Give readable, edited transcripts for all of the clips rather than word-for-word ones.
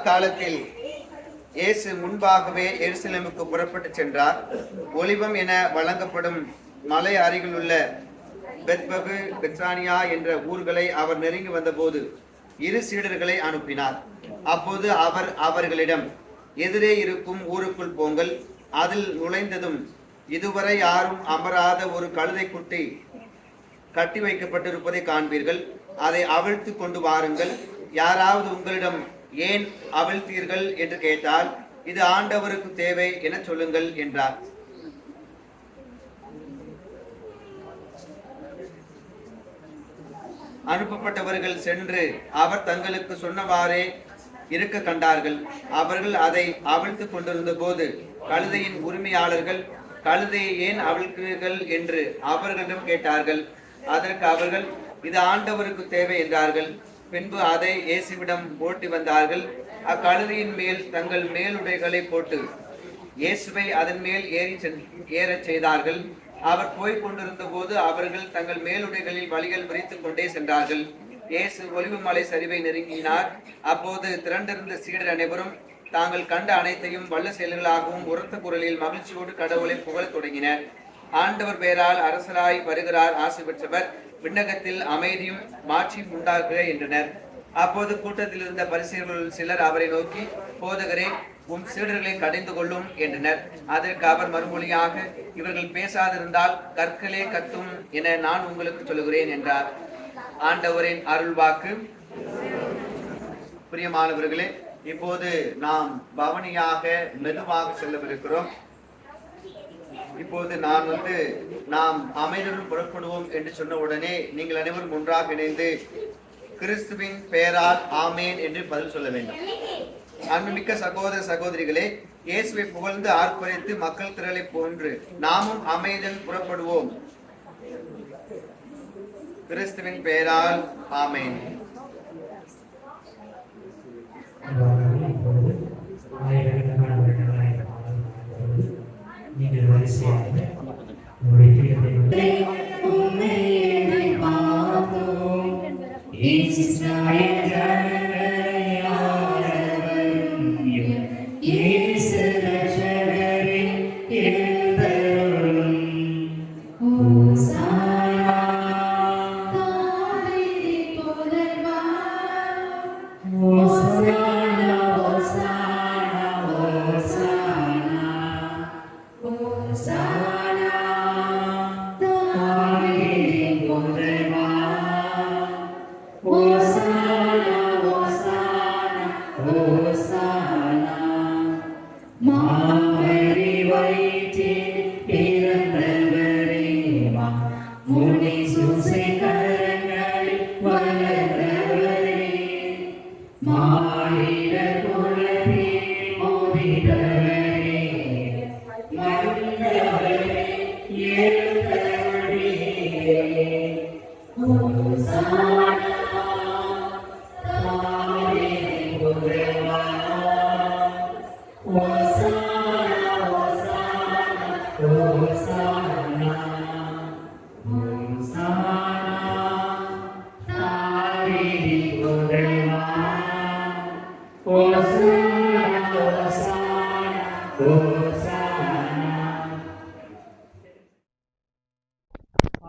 அக்காலத்தில் இயேசு முன்பாகவே எருசலேமுக்கு புறப்பட்டு சென்றார். ஒலிவம் என வழங்கப்படும் மலை அருகிலுள்ள பெத்பகு, பெத்சானியா என்ற ஊர்களை அவர் நெருங்கி வந்தபோது 2 சீடர்களை அனுப்பினார். அப்போது அவர் அவர்களிடம், எதிரே இருக்கும் ஊருக்குள் போங்கள். அதில் நுழைந்ததும் இதுவரை யாரும் அமராத ஒரு கழுதை குட்டி கட்டி வைக்கப்பட்டிருப்பதை காண்பீர்கள். அதை அவிழ்த்து கொண்டு வாருங்கள். யாராவது உங்களிடம் ஏன் அவிழ்த்தீர்கள் என்று கேட்டால், இது ஆண்டவருக்கு தேவை என சொல்லுங்கள் என்றார். அனுப்பப்பட்டவர்கள் சென்று அவர் தங்களுக்கு சொன்னவாறே இருக்க கண்டார்கள். அவர்கள் அதை அவிழ்த்து கொண்டிருந்த போது கழுதையின் உரிமையாளர்கள், கழுதையை ஏன் அவிழ்க்கிறீர்கள் என்று அவர்களிடம் கேட்டார்கள். அதற்கு அவர்கள், இது ஆண்டவருக்கு தேவை என்றார்கள். பின்பு அதை இயேசுவிடம் ஓட்டி வந்தார்கள். அக்கழுதையின் மேல் தங்கள் மேலுடைகளை போட்டு இயேசுவை அதன் மேல் ஏறச் செய்தார்கள். அவர் போய்க் கொண்டிருந்த போது அவர்கள் தங்கள் மேலுடைகளில் வழிகள் விரித்துக் கொண்டே சென்றார்கள். இயேசு ஒலிவு மலை சரிவை நெருங்கினார். அப்போது திரண்டிருந்த சீடர் அனைவரும் தாங்கள் கண்ட அனைத்தையும் வல்ல செயல்களாகவும் உரத்த குரலில் மகிழ்ச்சியோடு கடவுளை புகழத் தொடங்கினர். ஆண்டவர் பெயரால் அரசராய் வருகிறார், ஆசி பெற்றவர், விண்ணகத்தில் அமைதியும் மாட்சியும் உண்டாகுக என்றனர். அப்போது கூட்டத்தில் இருந்த பரிசேயர்களுள் சிலர் அவரை நோக்கி, போதகரே, உம் சீடர்களை கடிந்து கொள்ளும் என்றனர். அதற்கு அவர் மறுமொழியாக, இவர்கள் பேசாதிருந்தால் கற்களே கத்தும் என நான் உங்களுக்கு சொல்லுகிறேன் என்றார். ஆண்டவரின் அருள்வாக்கு. பிரியமானவர்களே, இப்போது நாம் பவனியாக மெதுவாக செல்லவிருக்கிறோம். இப்போது நாம் அமைதியுடன் புறப்படுவோம் என்று சொன்ன உடனே நீங்கள் அனைவரும் ஒன்றாக இணைந்து கிறிஸ்துவின் பெயரால் ஆமேன் என்று பதில் சொல்ல வேண்டும். அன்புமிக்க சகோதர சகோதரிகளே, இயேசுவை புகழ்ந்து ஆர்ப்பரித்து மக்கள் திரளை போன்று நாமும் அமைதியுடன் புறப்படுவோம். கிறிஸ்துவின் பெயரால் ஆமேன்.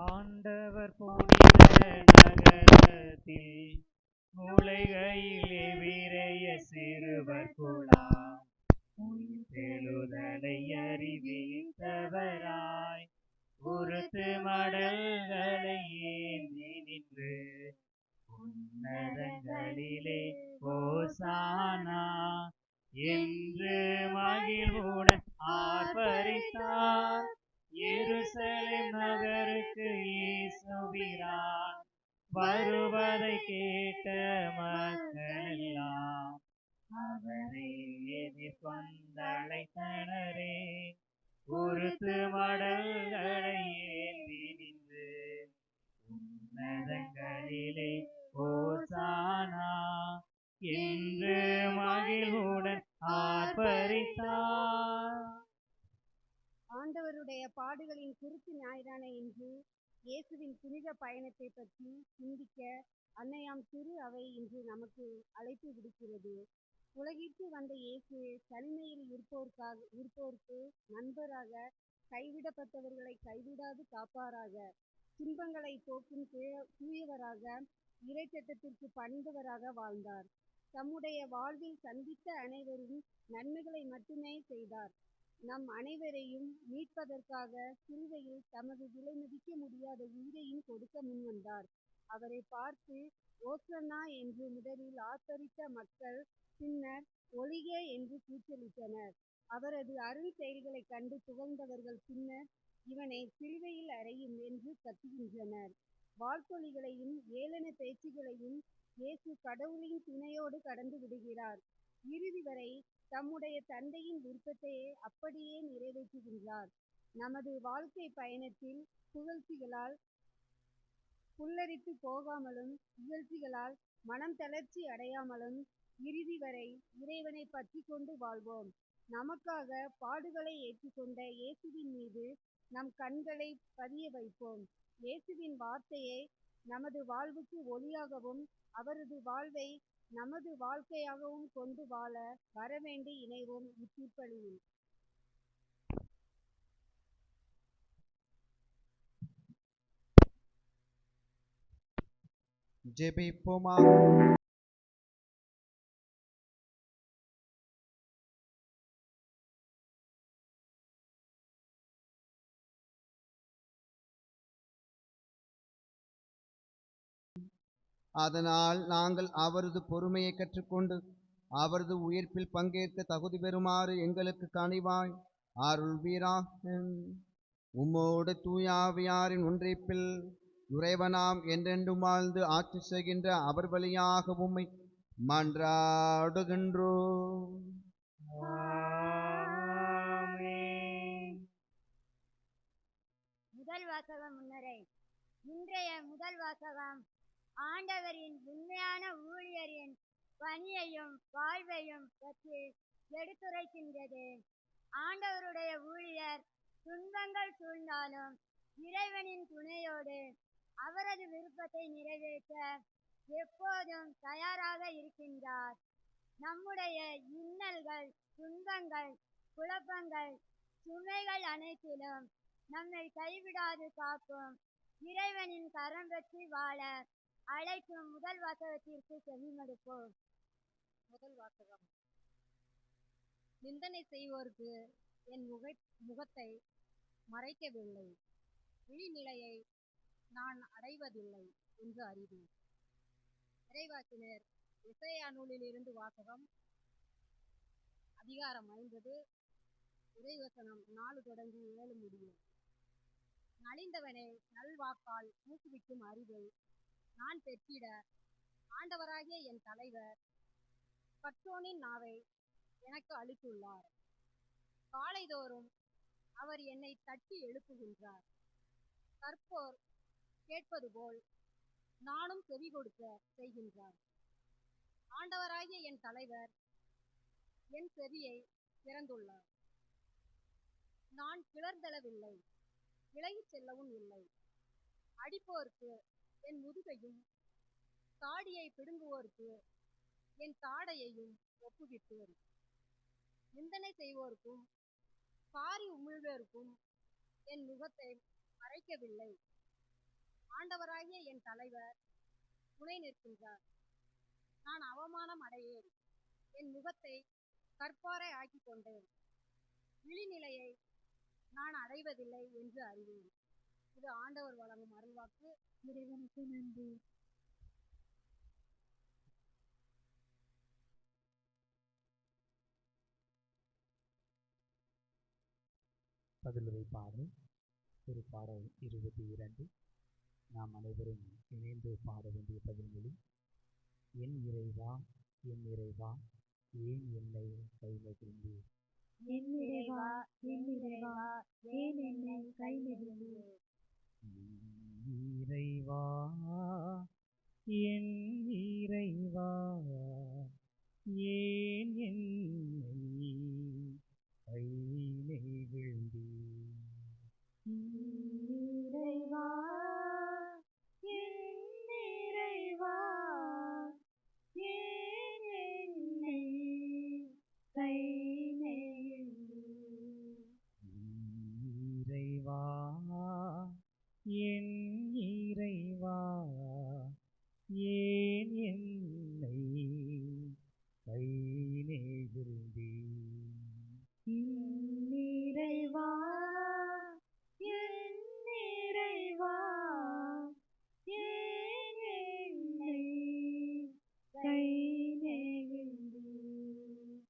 ஆண்டவர் போகிற நகரத்தில் மூளைகையிலே விரைய சிறுவர் குழாம் எழுதலை அறிவித்தவராய் உருத்து மடல்களை ஏந்தி நின்று உன்னதங்களிலே ஓசானா என்று மகிழ்வுடன் ஆர்ப்பரித்தார். எருசலேம் நகருக்கு இயேசுவிரான் வருவதை கேட்ட மக்களெல்லாம் அவரை எதிர்கொண்டழைத்தனரே. உருத்து மடல்களை ஏந்தி நின்று உன்னதங்களிலே ஓசானா என்று மகிழ்வுடன் ஆர்ப்பரித்தார். ஆண்டவருடைய பாடுகளின் குருத்து ஞாயிறான இன்று இயேசுவின் புனித பயணத்தை பற்றி சிந்திக்க அன்னையாம் திரு அவை இன்று நமக்கு அழைப்பு விடுக்கிறது. உலகிற்கு வந்த இயேசு தனிமையில் இருப்போருக்கு நண்பராக, கைவிடப்பட்டவர்களை கைவிடாது காப்பாராக, துன்பங்களை போக்கும் தூயவராக, இறைச்சட்டத்திற்கு பணிந்தவராக வாழ்ந்தார். தம்முடைய வாழ்வில் சந்தித்த அனைவரும் நன்மைகளை மட்டுமே செய்தார். நம் அனைவரையும் மீட்பதற்காக சிலுவையில் தமது விலை மதிக்க முடியாத உயிரையும் கொடுக்க முன்வந்தார். அவரை பார்த்து ஓசன்னா என்று முதலில் ஆர்ப்பரித்த மக்கள் பின்னர் ஒழிக என்று கூச்சலிட்டனர். அவரது அருள் செயல்களைக் கண்டு புகழ்ந்தவர்கள் பின்னர் இவனை சிலுவையில் அறையும் என்று கத்துகின்றனர். வாழ்த்தொழிகளையும் ஏளன பேச்சுகளையும் இயேசு கடவுளின் துணையோடு கடந்து விடுகிறார். இறுதி வரை தம்முடைய தந்தையின் விருப்பத்தையே அப்படியே நிறைவேற்றுகின்றார். நமது வாழ்க்கை பயணத்தில் புகழ்ச்சிகளால் புல்லரித்து போகாமலும் இகழ்ச்சிகளால் மனம் தளர்ச்சி அடையாமலும் இறுதி வரை இறைவனை பற்றி கொண்டு வாழ்வோம். நமக்காக பாடுகளை ஏற்றுக்கொண்ட இயேசுவின் மீது நம் கண்களை பதிய வைப்போம். இயேசுவின் வார்த்தையை நமது வாழ்வுக்கு ஒளியாகவும் அவரது வாழ்வை நமது வாழ்க்கையாகவும் கொண்டு வாழ வரவேண்டி இணைவோம் இத்திருப்பலியில். ஜெபிப்போமா. அதனால் நாங்கள் அவரது பொறுமையை கற்றுக்கொண்டு அவரது உயிர்ப்பில் பங்கேற்க தகுதி பெறுமாறு எங்களுக்கு கனிவாய் அருள்வீராக. உம்மோடு தூயாவியாரின் ஒன்றிப்பில் இறைவனாம் என்றென்றும் வாழ்ந்து ஆட்சி செய்கின்ற அவர் வழியாக உம்மை மன்றாடுகின்றோம். முதல் வாசகம் முன்னரை. இன்றைய முதல் வாசகம் ஆண்டவரின் உண்மையான ஊழியரின் பணியையும் வாழ்வையும் பற்றி எடுத்துரைக்கின்றது. ஆண்டவருடைய ஊழியர் துன்பங்கள் சூழ்ந்தாலும் இறைவனின் துணையோடு அவரது விருப்பத்தை நிறைவேற்ற எப்போதும் தயாராக இருக்கின்றார். நம்முடைய இன்னல்கள், துன்பங்கள், குழப்பங்கள், சுமைகள் அனைத்திலும் நம்மை கைவிடாது காக்கும் இறைவனின் கரம் பற்றி வாழ அழைக்கும் முதல் வாசகத்திற்கு செவிமடுப்போம். முதல் வாசகம். நிந்தனை செய்வோருக்கு என் முகத்தை மறைக்கவில்லை, விழிநிலையை நான் அடைவதில்லை என்று அறிவேன். இறைவாக்கினர் எசேயா நூலிலிருந்து வாசகம். அதிகாரம் 50, இறைவசனம் 4 தொடங்கி 7 முடியும். நலிந்தவனை நல்வாக்கால் ஊக்குவிக்கும் அறிவை நான் பெற்றிட ஆண்டவராகிய என் தலைவர் பட்சோனின் நாவை எனக்கு அளித்துள்ளார். காலைதோறும் அவர் என்னை தட்டி எழுப்புகின்றார். கற்போர் கேட்பது போல் நானும் செவி கொடுக்க செய்கின்றார். ஆண்டவராகிய என் தலைவர் என் செவியை திறந்துள்ளார். நான் கிளர்ந்தெழவில்லை, விலகிச் செல்லவும் இல்லை. அடிப்போருக்கு என் முதுகையும் தாடியை பிடுங்குவோருக்கு என் தாடையையும் ஒப்புவிட்டேன். நிந்தனை செய்வோருக்கும் காரி உமிழ்வோருக்கும் என் முகத்தை மறைக்கவில்லை. ஆண்டவராகிய என் தலைவர் துணை நிற்கின்றார். நான் அவமானம் அடையேன். என் முகத்தை கற்பாறை ஆக்கி கொண்டேன். விழிநிலையை நான் அடைவதில்லை என்று அறிவேன். இது ஆண்டவர் வழங்கும் அருள்வாக்கு. இறைவனுக்கு நன்றி. பதிலுரை பாடல் திருப்பாடல் 22. நாம் அனைவரும் இணைந்து பாட வேண்டிய பதில்மொழி. என் இறைவா, என் இறைவா, ஏன் என்னை கைவிட்டீர்? என் இறைவா, என் இறைவா, ஏன் என்னை கைவிட்டீர்? இறைவா, என் இறைவா, ஏன் என்னை கைவிட்டீர்? இறைவா, என் இறைவா, ஏன் என்னை இறைவா என் இறைவா ஏன் என்னை கை நெகிழ்ந்தீர்? இறைவா என் இறைவா ஏன் என்னை கை நெகிழ்ந்தீர்?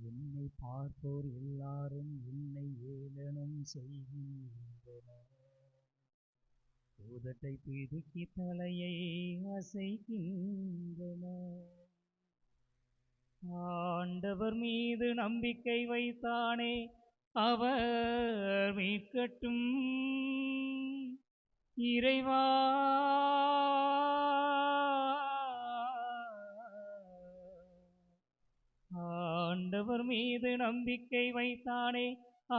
என்னை பார்ப்போர் எல்லாரும் என்னை ஏளனம் செய்கின்றனர். உதட்டை பிதுக்கி தலையை அசைக்கின்றனர். ஆண்டவர் மீது நம்பிக்கை வைத்தானே அவர் மீட்கட்டும். இறைவா ஆண்டவர் மீது நம்பிக்கை வைத்தானே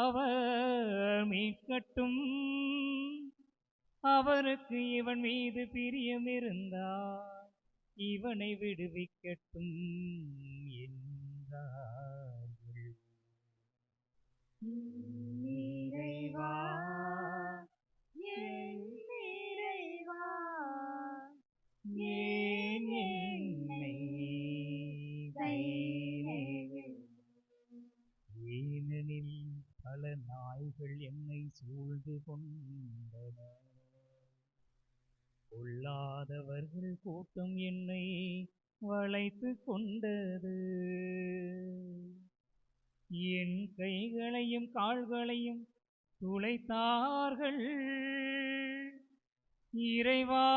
அவர் மீட்கட்டும். அவருக்கு இவன் மீது பிரியம் இருந்தார் இவனை விடுவிக்கட்டும் என்றார்கள். இறைவா என் இறைவா ஏன் என்னை கை ஏனெனில் பல நாய்கள் என்னை சூழ்ந்து கொண்டன. பொல்லாதவர்கள் கூட்டம் என்னை வளைத்து கொண்டது. என் கைகளையும் கால்களையும் துளைத்தார்கள். இறைவா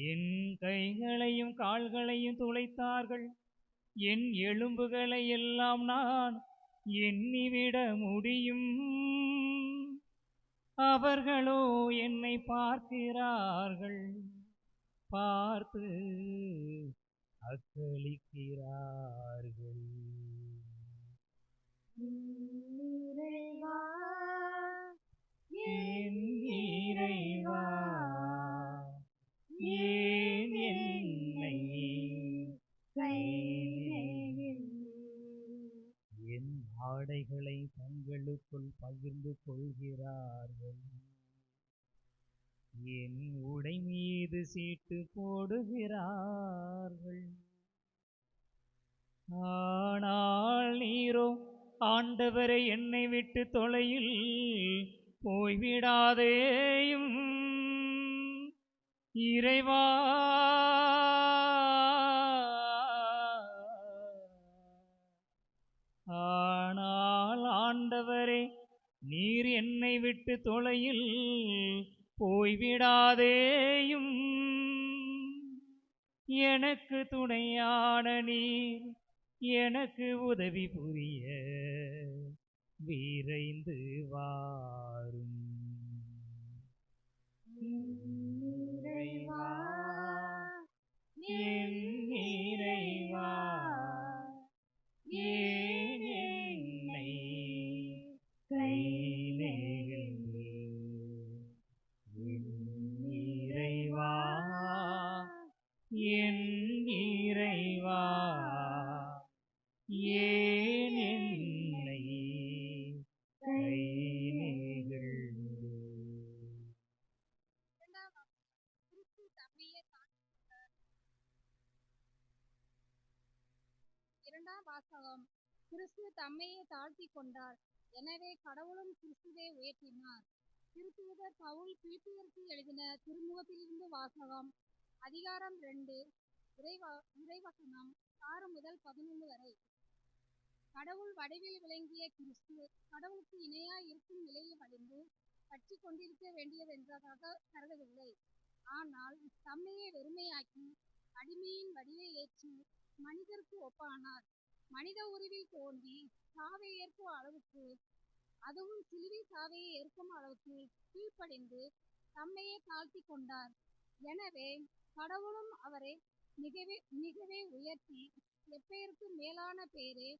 என் கைகளையும் கால்களையும் துளைத்தார்கள். என் எலும்புகளை எல்லாம் நான் எண்ணிவிட முடியும். அவர்களோ என்னை பார்க்கிறார்கள், பார்த்து அக்களிக்கிறார்கள். இறைவா என் இறைவா ஏன் என்னை கை என் ஆடைகளை தங்களுக்குள் பகிர்ந்து கொள்கிறார்கள். என் உடை மீது சீட்டு போடுகிறார்கள். ஆனால் நீரோ ஆண்டவரை என்னை விட்டு தொலையில் போய்விடாதேயும். இறைவா ஆனால் ஆண்டவரே நீர் என்னை விட்டு தொலையில் போய்விடாதேயும். எனக்கு துணையான நீர் எனக்கு உதவி புரிய விரைந்து வாரும். இறைவா என் இறைவா ஏன் என்னை கை நெகிழ்ந்தீர்? என் இறைவா என் இறைவா ஏன் என்னை கை நெகிழ்ந்தீர்? இரண்டாம் வாசகம். கிறிஸ்து தம்மையே தாழ்த்தி கொண்டார், எனவே கடவுளும் கிறிஸ்துவை உயர்த்தினார். திருத்தூதர் பவுல் பிலிப்பியருக்கு எழுதின திருமுகத்திலிருந்து வாசகம். அதிகாரம் 2, இறைவசனம் 6 முதல் 11 வரை. கடவுள் வடிவில் விளங்கிய கிறிஸ்து கடவுளுக்கு இணையாய் இருக்கும் நிலையை அடைந்து பற்றி கொண்டிருக்க வேண்டியதென்றதாக கருதவில்லை. ஆனால் தம்மையே வெறுமையாக்கி அடிமையின் வடிவை ஏற்றி மனிதருக்கு ஒப்பானார். மனித உருவில் தோன்றி சாவை ஏற்கும் அளவுக்கு, அதுவும் சிலுவை சாவையை ஏற்கும் அளவுக்கு கீழ்ப்படிந்து தம்மையே தாழ்த்தி கொண்டார். எனவே கடவுளும் அவரை மிகவே உயர்த்தி எப்பெயருக்கு மேலான பெயரே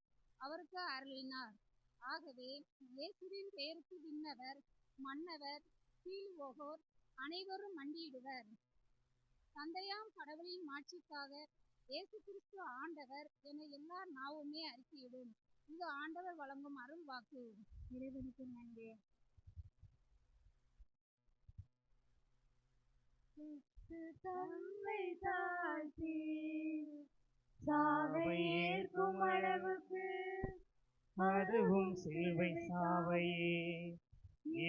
அவருக்கு அருளினார். ஆகவே இயேசுவின் பெயருக்கு விண்ணவர், மன்னவர், கீழ்வோகோர் அனைவரும் மண்டியிடுவர். தந்தையாம் கடவுளின் மாட்சிக்காக இயேசு கிறிஸ்து ஆண்டவர் என எல்லா நாவுமே அறிக்கையிடும். இது ஆண்டவர் வழங்கும் அருள் வாக்கு. இறைவனுக்கு நன்றி. கிறிஸ்து தம்மை தாழ்த்தி சாவை ஏற்கும் அளவுக்கு அதுவும் சிலுவை சாவையே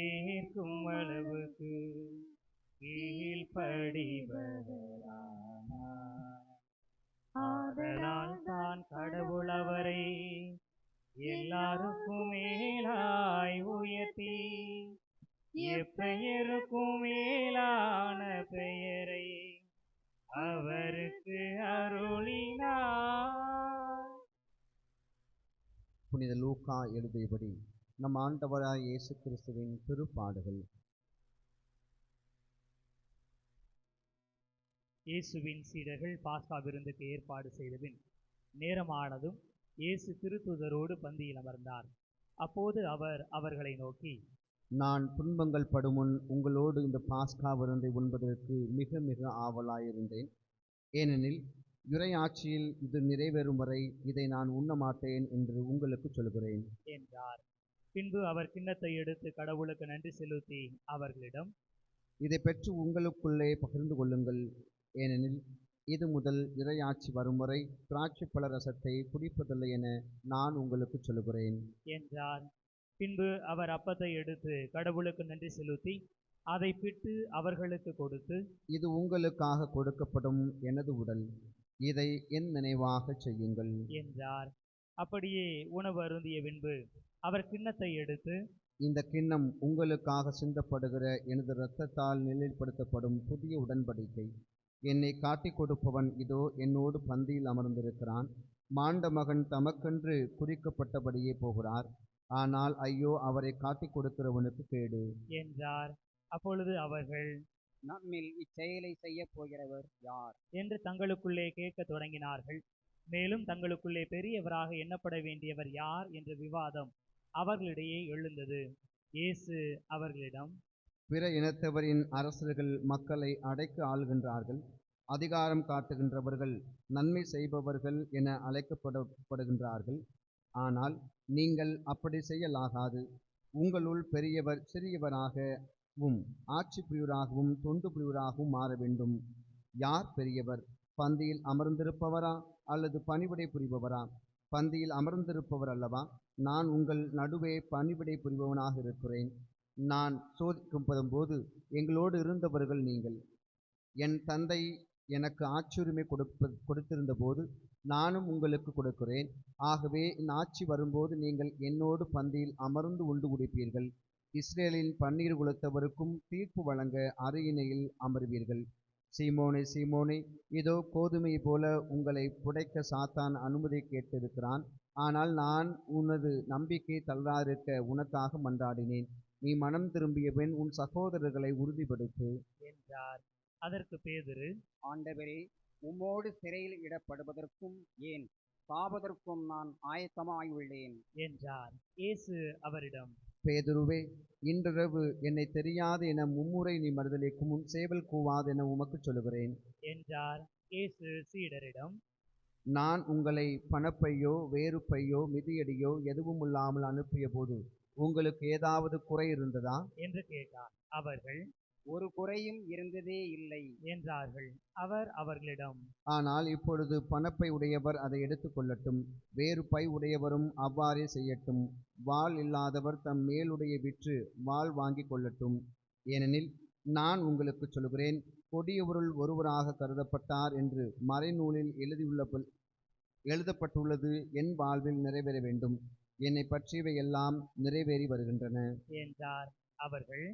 ஏற்கும் அளவுக்கு கீழ்ப்படிபவரானார். ஆதலால் தான் கடவுள் அவரை எல்லாருக்கும் மேலாய் உயர்த்தி எப்பெயருக்கும் மேலான பெயரை அவருக்கு அருளினார். புனித லூக்கா எழுதியபடி நம் ஆண்டவராய் இயேசு கிறிஸ்துவின் திருப்பாடுகள். இயேசுவின் சீடர்கள் பாஸ்கா விருந்துக்கு ஏற்பாடு செய்தபின் நேரமானதும் இயேசு திருத்துதரோடு பந்தியில் அமர்ந்தார். அப்போது அவர் அவர்களை நோக்கி, நான் துன்பங்கள் படுமுன் உங்களோடு இந்த பாஸ்கா விருந்தை உண்பதற்கு மிக மிக ஆவலாயிருந்தேன். ஏனெனில் இறையாட்சியில் இது நிறைவேறும் வரை இதை நான் உண்ண மாட்டேன் என்று உங்களுக்கு சொல்கிறேன் என்றார். பின்பு அவர் கிண்ணத்தை எடுத்து கடவுளுக்கு நன்றி செலுத்தி அவர்களிடம், இதை பெற்று உங்களுக்குள்ளே பகிர்ந்து கொள்ளுங்கள். ஏனெனில் இது முதல் இறையாட்சி வரும் வரை திராட்சைப்பழ ரசத்தை குடிப்பதில்லை என நான் உங்களுக்கு சொல்கிறேன் என்றார். பின்பு அவர் அப்பத்தை எடுத்து கடவுளுக்கு நன்றி செலுத்தி அதை பிட்டு அவர்களுக்கு கொடுத்து, இது உங்களுக்காக கொடுக்கப்படும் எனது உடல், இதை என் நினைவாக செய்யுங்கள் என்றார். அப்படியே உணவு அருந்திய பின்பு அவர் கிண்ணத்தை எடுத்து, இந்த கிண்ணம் உங்களுக்காக சிந்தப்படுகிற எனது இரத்தத்தால் நிலைப்படுத்தப்படும் புதிய உடன்படிக்கை. என்னை காட்டிக் கொடுப்பவன் இதோ என்னோடு பந்தியில் அமர்ந்திருக்கிறான். மாண்ட மகன் தமக்கென்று குறிக்கப்பட்டபடியே போகிறார். ஆனால் ஐயோ, அவரை காட்டிக் கொடுக்கிறவனுக்கு கேடு என்றார். அப்பொழுது அவர்கள், நம்மில் இச்செயலை செய்ய போகிறவர் யார் என்று தங்களுக்குள்ளே கேட்க தொடங்கினார்கள். மேலும் தங்களுக்குள்ளே பெரியவராக எண்ணப்பட வேண்டியவர் யார் என்ற விவாதம் அவர்களிடையே எழுந்தது. இயேசு அவர்களிடம், பிற இனத்தவரின் அரசர்கள் மக்களை அடக்கி ஆள்கின்றார்கள். அதிகாரம் காட்டுகின்றவர்கள் நன்மை செய்பவர்கள் என அழைக்கப்படுகின்றார்கள். ஆனால் நீங்கள் அப்படி செய்யலாகாது. உங்களுள் பெரியவர் சிறியவராகவும் ஆட்சி புரிவராகவும் தொண்டு புரிவராகவும் மாற வேண்டும். யார் பெரியவர்? பந்தியில் அமர்ந்திருப்பவரா அல்லது பணிவிடை புரிபவரா? பந்தியில் அமர்ந்திருப்பவர் அல்லவா? நான் உங்கள் நடுவே பணிவிடை புரிபவனாக இருக்கிறேன். நான் சோதிக்கப்படும் போது எங்களோடு இருந்தவர்கள் நீங்கள். என் தந்தை எனக்கு ஆட்சியுரிமை கொடுத்திருந்த போது நானும் உங்களுக்கு கொடுக்கிறேன். ஆகவே என் ஆட்சி வரும்போது நீங்கள் என்னோடு பந்தியில் அமர்ந்து உண்டு குடிப்பீர்கள். இஸ்ரேலின் பன்னீர் குலத்தவருக்கும் தீர்ப்பு வழங்க அரியணையில் அமர்வீர்கள். சீமோனே, சீமோனே, இதோ கோதுமை போல உங்களை புடைக்க சாத்தான் அனுமதி கேட்டிருக்கிறான். ஆனால் நான் உனது நம்பிக்கை தளராதிருக்க உனக்காக மன்றாடினேன். நீ மனம் திரும்பிய பின் உன் சகோதரர்களை உறுதிப்படுத்து என்றார். அதற்கு பேதுரு, ஆண்டவரே, உம்மோடு சிறையில் இடப்படுவதற்கும் ஏன் சாவதற்கும் நான் ஆயத்தமாயுள்ளேன் என்றார். இயேசு அவரிடம், பேதுருவே, இன்றிரவு என்னை தெரியாது என மும்முறை நீ மறுதலிக்கும் முன் சேவல் கூவாது என உமக்கு சொல்லுகிறேன் என்றார். இயேசு சீடரிடம், நான் உங்களை பணப்பையோ வேறு பையோ மிதியடியோ எதுவும் இல்லாமல் அனுப்பிய போது உங்களுக்கு ஏதாவது குறை இருந்ததா என்று கேட்டார். அவர்கள், ஒரு குறையும் இருந்ததே இல்லை என்றார்கள். அவர் அவர்களிடம், ஆனால் இப்பொழுது பணப்பை உடையவர் அதை எடுத்துக்கொள்ளட்டும், வேறு பை உடையவரும் அவ்வாறே செய்யட்டும். வாள் இல்லாதவர் தம் மேலுடைய விற்று வாள் வாங்கி கொள்ளட்டும். ஏனெனில் நான் உங்களுக்கு சொல்கிறேன், கொடியவருள் ஒருவராக கருதப்பட்டார் என்று மறைநூலில் எழுதப்பட்டுள்ளது என் வாழ்வில் நிறைவேற வேண்டும். என்னை பற்றியவை எல்லாம் நிறைவேறி வருகின்றன என்றார். அவர்கள்,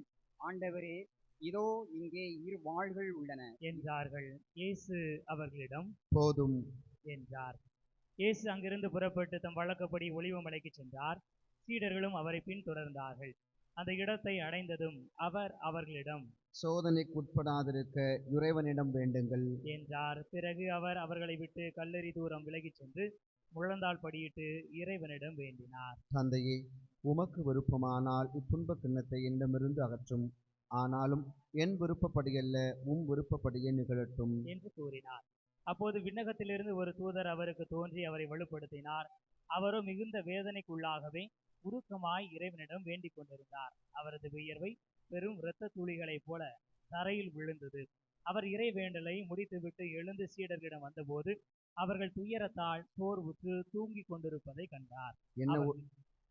ஆண்டவரே, இதோ இங்கே இரு வாள்கள் உள்ளன என்றார்கள். இயேசு அவர்களிடம், போதும் என்றார். இயேசு அங்கிருந்து புறப்பட்டு தம் வழக்கப்படி ஒலிவ மலைக்கு சென்றார். சீடர்களும் அவரை பின்தொடர்ந்தார்கள். அந்த இடத்தை அடைந்ததும் அவர் அவர்களிடம், சோதனைக்கு உட்படாதிருக்க இறைவனிடம் வேண்டுங்கள் என்றார். பிறகு அவர் அவர்களை விட்டு கல்லறி தூரம் விலகிச் சென்று முழந்தாள் படியிட்டு இறைவனிடம் வேண்டினார். தந்தையே, உமக்கு விருப்பமானால் இத்துன்ப கிண்ணத்தை என்னிடமிருந்து அகற்றும். ஆனாலும் என் விருப்பப்படியல்ல, உம் விருப்பப்படியே நிகழட்டும் என்று கூறினார். அப்போது விண்ணகத்திலிருந்து ஒரு தூதர் அவருக்கு தோன்றி அவரை வலுப்படுத்தினார். அவரோ மிகுந்த வேதனைக்குள்ளாகவே உருக்கமாய் இறைவனிடம் வேண்டிக் கொண்டிருந்தார். அவரது வியர்வை பெரும் இரத்த துளிகளைப் போல தரையில் விழுந்தது. அவர் இறை வேண்டலை முடித்துவிட்டு எழுந்து சீடர்களிடம் வந்தபோது அவர்கள் துயரத்தால் சோர்வுற்று தூங்கிக் கொண்டிருப்பதை கண்டார்.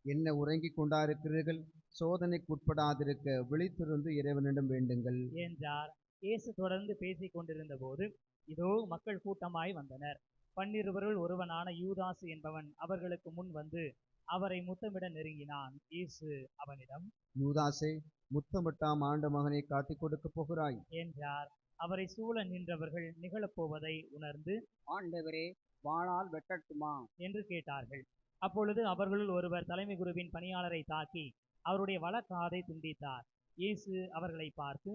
என்ன உறங்கிக் கொண்டாருக்கிறீர்கள்? சோதனைக்குட்படாதிருக்க விழித்திருந்து இறைவனிடம் வேண்டுங்கள் என்றார். இயேசு தொடர்ந்து பேசிக் கொண்டிருந்த போது இதோ மக்கள் கூட்டமாய் வந்தனர். 12 ஒருவனான யூதாசு என்பவன் அவர்களுக்கு முன் வந்து அவரை முத்தமிட நெருங்கினான். இயேசு அவனிடம், யூதாசே, முத்தமிட்டாம் ஆண்ட மகனை காட்டிக் கொடுக்கப் போகிறாய் என்றார். அவரை சூழ நின்றவர்கள் நிகழப்போவதை உணர்ந்து, ஆண்டவரே, வாளால் வெட்டட்டுமா என்று கேட்டார்கள். அப்பொழுது அவர்களுள் ஒருவர் தலைமை குருவின் பணியாளரை தாக்கி அவருடைய வலக்காதை துண்டித்தார். இயேசு அவர்களை பார்த்து,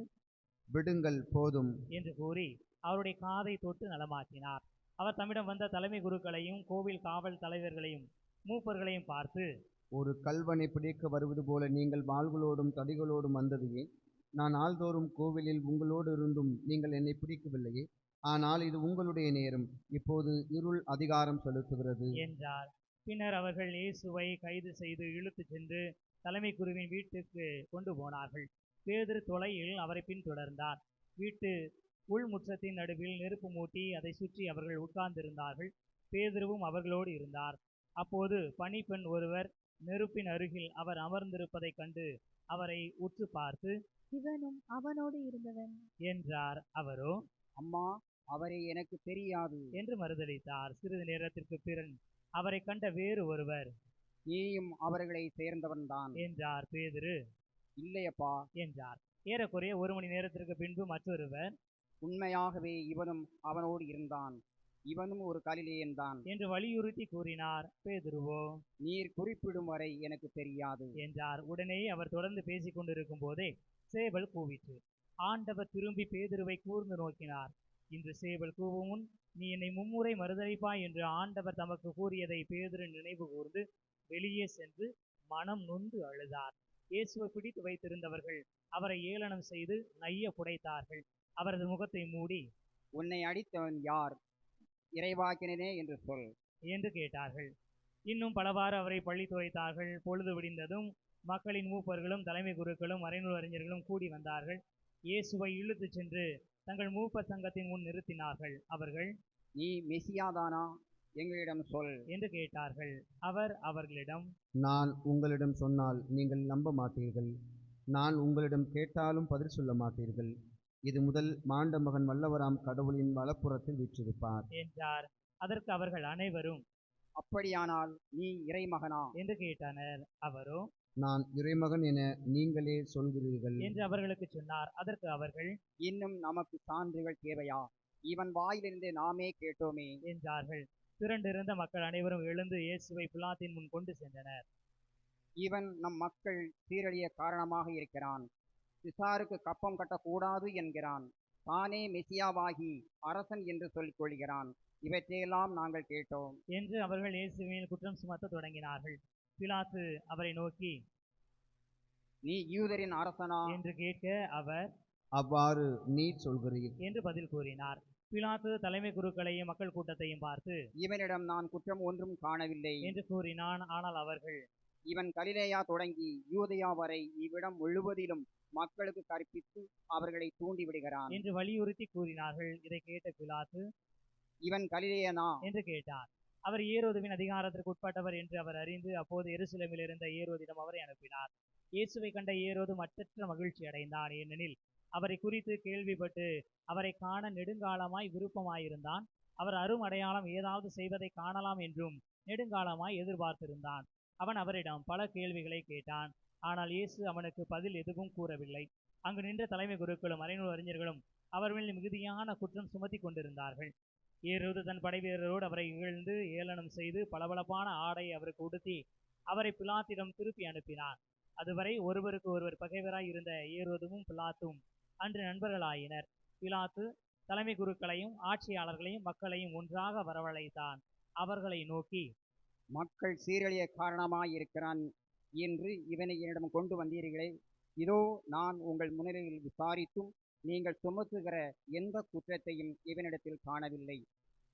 விடுங்கள், போதும் என்று கூறி அவருடைய காதை தொட்டு நலமாக்கினார். அவர் தம்மிடம் வந்த தலைமை குருக்களையும் கோவில் காவல் தலைவர்களையும் மூப்பர்களையும் பார்த்து, ஒரு கல்வனை பிடிக்க வருவது போல நீங்கள் வாள்களோடும் தடிகளோடும் வந்ததையே, நான் நாள்தோறும் கோவிலில் உங்களோடு இருந்தும் நீங்கள் என்னை பிடிக்கவில்லையே. ஆனால் இது உங்களுடைய நேரம், இப்போது இருள் அதிகாரம் செலுத்துகிறது என்றார். பின்னர் அவர்கள் இயேசுவை கைது செய்து இழுத்துச் சென்று தலைமை குருவின் வீட்டுக்கு கொண்டு போனார்கள். பேதுரு தொலையில் அவரை பின்தொடர்ந்தார். வீட்டு உள்முற்றத்தின் நடுவில் நெருப்பு மூட்டி அதை சுற்றி அவர்கள் உட்கார்ந்திருந்தார்கள். பேதுருவும் அவர்களோடு இருந்தார். அப்போது பணிப்பெண் ஒருவர் நெருப்பின் அருகில் அவர் அமர்ந்திருப்பதைக் கண்டு அவரை உற்று பார்த்து, இவனும் அவனோடு இருந்தவன் என்றார். அவரோ, அம்மா, அவரை எனக்கு தெரியாது என்று மறுதளித்தார். சிறிது நேரத்திற்கு பிறகு அவரை கண்ட வேறு ஒருவர், நீயும் அவர்களை சேர்ந்தவன்தான் என்றார். பேதுரு, இல்லையப்பா என்றார். ஏறக்குறைய 1 மணி நேரத்திற்கு பின்பு மற்றொருவர், உண்மையாகவே இவனும் அவனோடு இருந்தான், இவனும் ஒரு கலிலேயன்தான் என்று வலியுறுத்தி கூறினார். பேதுருவோ, நீர் குறிப்பிடும் வரை எனக்கு தெரியாது என்றார். உடனே அவர் தொடர்ந்து பேசிக் கொண்டிருக்கும் போதே சேவல் கூவிற்று. ஆண்டவர் திரும்பி பேதுருவை கூர்ந்து நோக்கினார். இன்று சேவல் கூவும் முன் நீ என்னை 3 முறை மறுதலிப்பாய் என்று ஆண்டவர் தமக்கு கூறியதை பேதுரு நினைவு கூர்ந்து வெளியே சென்று மனம் நொந்து அழுதார். இயேசுவை பிடித்து வைத்திருந்தவர்கள் அவரை ஏளனம் செய்து நைய புடைத்தார்கள். அவரது முகத்தை மூடி, உன்னை அடித்தவன் யார்? இறைவாக்கினனே என்று சொல் என்று கேட்டார்கள். இன்னும் பலவாறு அவரை பழி துரைத்தார்கள். பொழுது விடிந்ததும் மக்களின் மூப்பர்களும் தலைமை குருக்களும் மறைநூல் அறிஞர்களும் கூடி வந்தார்கள். இயேசுவை இழுத்துச் சென்று தங்கள் மூப்பர் சங்கத்தின் முன் நிறுத்தினார்கள். அவர்கள், நீ மெசியாதானா? எங்களிடம் சொல் என்று கேட்டார்கள். அவர் அவர்களிடம், நான் உங்களிடம் சொன்னால் நீங்கள் நம்ப மாட்டீர்கள், நான் உங்களிடம் கேட்டாலும் பதில் சொல்ல மாட்டீர்கள். இது முதல் மாண்ட மகன் வல்லவராம் கடவுளின் வலப்புறத்தில் வீற்றிருப்பார் என்றார். அதற்கு அவர்கள் அனைவரும், அப்படியானால் நீ இறைமகனா என்று கேட்டனர். அவரோ, நான் இறைமகன் என நீங்களே சொல்கிறீர்கள் என்று அவர்களுக்கு சொன்னார். அதற்கு அவர்கள், இன்னும் நமக்கு சான்றுகள் தேவையா? இவன் வாயிலிருந்து நாமே கேட்டோமே என்றார்கள். திரண்டிருந்த மக்கள் அனைவரும் எழுந்து இயேசுவை பிலாத்தின் முன் கொண்டு சென்றனர். இவன் நம் மக்கள் சீரழிய காரணமாக இருக்கிறான். சிசாருக்கு கப்பம் கட்டக்கூடாது என்கிறான். தானே மெசியாவாகி அரசன் என்று சொல்லிக் கொள்கிறான். இவற்றையெல்லாம் நாங்கள் கேட்டோம் என்று அவர்கள் இயேசுவின் குற்றம் சுமத்த தொடங்கினார்கள். பிலாத்து அவரை நோக்கி, நீ யூதரின் அரசனா என்று கேட்க அவர், அவ்வாறு நீர் சொல்கிறீர் என்று பதில் கூறினார். பிலாத்து தலைமை குருக்களையும் மக்கள் கூட்டத்தையும் பார்த்து, இவனிடம் நான் குற்றம் ஒன்றும் காணவில்லை என்று கூறினான். ஆனால் அவர்கள், இவன் கலிலேயா தொடங்கி யூதயா வரை இவ்விடம் முழுவதிலும் மக்களுக்கு கற்பித்து அவர்களை தூண்டி விடுகிறான் என்று வலியுறுத்தி கூறினார்கள். இதை கேட்ட பிலாத்து, இவன் கலிலேயனா என்று கேட்டார். அவர் ஏரோதுவின் அதிகாரத்திற்கு உட்பட்டவர் என்று அவர் அறிந்து அப்போது எருசலேமில் இருந்த ஏரோதிடம் அவரை அனுப்பினார். இயேசுவை கண்ட ஏரோது மற்றற்ற மகிழ்ச்சி அடைந்தான். ஏனெனில் அவரை குறித்து கேள்விப்பட்டு அவரை காண நெடுங்காலமாய் விருப்பமாயிருந்தான். அவர் அரும் அடையாளம் ஏதாவது செய்வதை காணலாம் என்றும் நெடுங்காலமாய் எதிர்பார்த்திருந்தான். அவன் அவரிடம் பல கேள்விகளை கேட்டான். ஆனால் இயேசு அவனுக்கு பதில் எதுவும் கூறவில்லை. அங்கு நின்ற தலைமை குருக்களும் மறைநூல் அறிஞர்களும் அவர் மேல் மிகுதியான குற்றம் சுமத்தி கொண்டிருந்தார்கள். ஏரோது தன் படைவீரரோடு அவரை இகழ்ந்து ஏளனம் செய்து பளபளப்பான ஆடை அவருக்கு உடுத்தி அவரை பிலாத்திடம் திருப்பி அனுப்பினார். அதுவரை ஒருவருக்கு ஒருவர் பகைவராய் இருந்த ஏரோதுவும் பிலாத்தும் அன்று நண்பர்களாயினர். பிலாத்து தலைமை குருக்களையும் ஆட்சியாளர்களையும் மக்களையும் ஒன்றாக வரவழைத்தான். அவர்களை நோக்கி, மக்கள் சீரழிய காரணமாயிருக்கிறான் என்று இவனை என்னிடம் கொண்டு வந்தீர்களே. இதோ நான் உங்கள் முன்னிலையில் விசாரித்தும் நீங்கள் சுமத்துகிற எந்த குற்றத்தையும் இவனிடத்தில் காணவில்லை.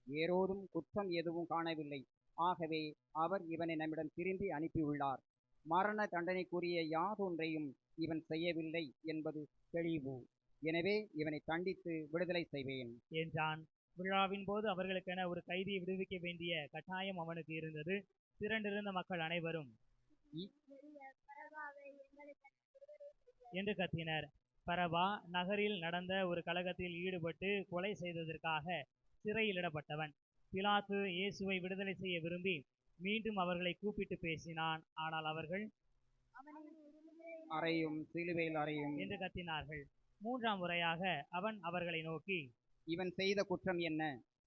ஏரோதும் குற்றம் எதுவும் காணவில்லை. ஆகவே அவர் இவனை நம்மிடம் திரும்பி அனுப்பியுள்ளார். மரண தண்டனைக்குரிய யாதொன்றையும் இவன் செய்யவில்லை என்பது தெளிவு. எனவே இவனை தண்டித்து விடுதலை செய்வேன் என்றான். விழாவின் போது அவர்களுக்கென ஒரு கைதியை விடுவிக்க வேண்டிய கட்டாயம் அவனுக்கு இருந்தது. திரண்டிருந்த மக்கள் அனைவரும் என்று கத்தினர். பரபா நகரில் நடந்த ஒரு கலகத்தில் ஈடுபட்டு கொலை செய்ததற்காக சிறையிலிடப்பட்டவன். பிலாத்து இயேசுவை விடுதலை செய்ய விரும்பி மீண்டும் அவர்களை கூப்பிட்டு பேசினான். ஆனால் அவர்கள் அறையும் சிலுவையில் அறையும் என்று கத்தினார்கள். மூன்றாம் முறையாக அவன் அவர்களை நோக்கி, இவன் செய்த குற்றம் என்ன?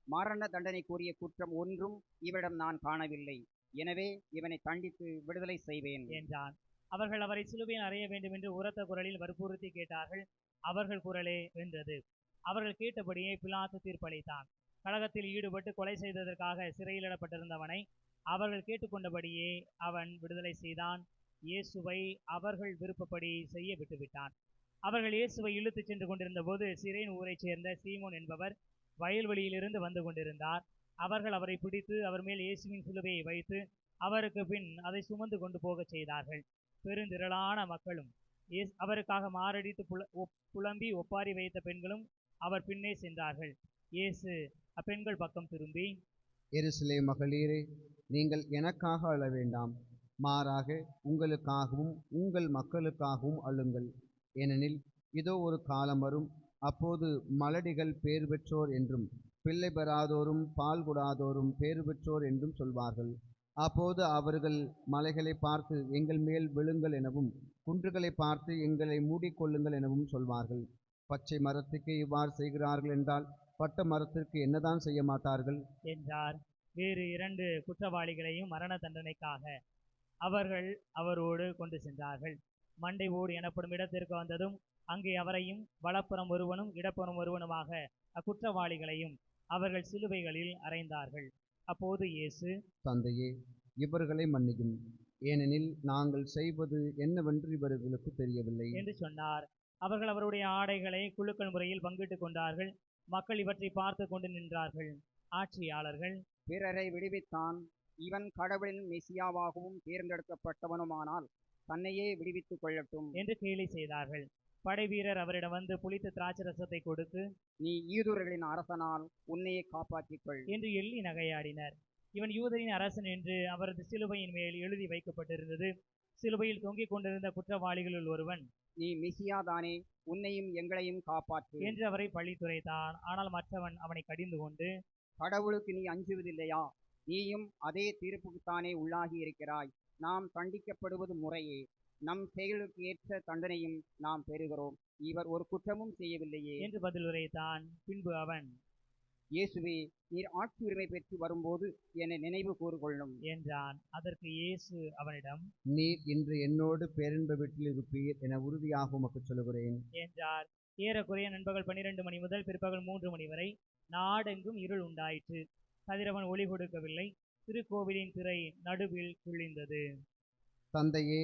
மரண தண்டனைக்குரிய குற்றம் ஒன்றும் இவரிடம் நான் காணவில்லை. எனவே இவனை தண்டித்து விடுதலை செய்வேன் என்றான். அவர்கள் அவரை சிலுவையில் அறைய வேண்டும் என்று உரத்த குரலில் வற்புறுத்தி கேட்டார்கள். அவர்கள் குரலே வென்றது. அவர்கள் கேட்டபடியே பிலாத்து தீர்ப்பளித்தான். கலகத்தில் ஈடுபட்டு கொலை செய்ததற்காக சிறையிலிடப்பட்டிருந்தவனை அவர்கள் கேட்டுக்கொண்டபடியே அவன் விடுதலை செய்தான். இயேசுவை அவர்கள் விருப்பப்படி செய்ய விட்டுவிட்டான். அவர்கள் இயேசுவை இழுத்துச் சென்று கொண்டிருந்த போது சிரேன் ஊரைச் சேர்ந்த சீமோன் என்பவர் வயல்வெளியிலிருந்து வந்து கொண்டிருந்தார். அவர்கள் அவரை பிடித்து அவர் மேல் இயேசுவின் சிலுவையை வைத்து அவருக்கு பின் அதை சுமந்து கொண்டு போகச் செய்தார்கள். பெருந்திரளான மக்களும் அவருக்காக மாரடித்து புலம்பி ஒப்பாரி வைத்த பெண்களும் அவர் பின்னே சென்றார்கள். இயேசு அப்பெண்கள் பக்கம் திரும்பி, எருசலேம் மகளிரே, நீங்கள் எனக்காக அழ வேண்டாம், மாறாக உங்களுக்காகவும் உங்கள் மக்களுக்காகவும் அழுங்கள். ஏனெனில் இதோ ஒரு காலம் வரும், அப்போது மலடிகள் பேறு பெற்றோர் என்றும் பிள்ளை பெறாதோரும் பால் கொடாதோரும் பேறு பெற்றோர் என்றும் சொல்வார்கள். அப்போது அவர்கள் மலைகளை பார்த்து எங்கள் மேல் விழுங்கள் எனவும் குன்றுகளை பார்த்து எங்களை மூடிக்கொள்ளுங்கள் எனவும் சொல்வார்கள். பச்சை மரத்துக்கு இவ்வாறு செய்கிறார்கள் என்றால் பட்ட மரத்திற்கு என்னதான் செய்ய மாட்டார்கள் என்றார். வேறு 2 குற்றவாளிகளையும் மரண தண்டனைக்காக அவர்கள் அவரோடு கொண்டு சென்றார்கள். மண்டை ஓடு எனப்படும் இடத்திற்கு வந்ததும் அங்கே அவரையும் வலப்புறம் ஒருவனும் இடப்புறம் ஒருவனுமாக அக்குற்றவாளிகளையும் அவர்கள் சிலுவைகளில் அறைந்தார்கள். அப்போது இயேசு, தந்தையே, இவர்களை மன்னியும், ஏனெனில் நாங்கள் செய்வது என்னவென்று இவர்களுக்கு தெரியவில்லை என்று சொன்னார். அவர்கள் அவருடைய ஆடைகளை குழுக்கள் முறையில் பங்கிட்டுக் கொண்டார்கள். மக்கள் இவற்றை பார்த்து கொண்டு நின்றார்கள். ஆட்சியாளர்கள், பிறரை விடுவித்தான், இவன் கடவுளின் மெசியாவாகவும் தேர்ந்தெடுக்கப்பட்டவனுமானால் தன்னையே விடுவித்துக் கொள்ளட்டும் என்று கேலி செய்தார்கள். படை வீரர் அவரிடம் வந்து புளித்த திராட்சரசத்தை கொடுத்து, நீ யூதர்களின் அரசனால் உன்னையே காப்பாற்றிக்கொள் என்று எள்ளி நகையாடினர். இவன் யூதரின் அரசன் என்று அவரது சிலுவையின் மேல் எழுதி வைக்கப்பட்டிருந்தது. சிலுவையில் தொங்கிக் கொண்டிருந்த குற்றவாளிகளுள் ஒருவன், நீ மெசியாதானே, உன்னையும் எங்களையும் காப்பாற்று என்று அவரை பழித்துரைத்தான். ஆனால் மற்றவன் அவனை கடிந்து கொண்டு, கடவுளுக்கு நீ அஞ்சுவதில்லையா? நீயும் அதே தீர்ப்புக்குத்தானே உள்ளாகி இருக்கிறாய். நாம் தண்டிக்கப்படுவது முறையே, நம் செயலுக்கு ஏற்ற தண்டனையும் நாம் பெறுகிறோம். இவர் ஒரு குற்றமும் செய்யவில்லையே என்று பதில் உரைத்தான். பின்பு அவன், இயேசுவே, நீர் ஆட்சி உரிமை பெற்று வரும்போது என்னை நினைவு கூறுகொள்ளும் என்றான். அதற்கு இயேசு அவனிடம், நீர் இன்று என்னோடு பேரின்ப வீட்டில் இருப்பீர் என உறுதியாக உமக்கு சொல்கிறேன் என்றார். ஏறக்குறைய நண்பகல் 12 மணி முதல் பிற்பகல் 3 மணி வரை நாடெங்கும் இருள் உண்டாயிற்று. கதிரவன் ஒளி கொடுக்கவில்லை. திருக்கோவிலின் திரை நடுவில் குழிந்தது. தந்தையே,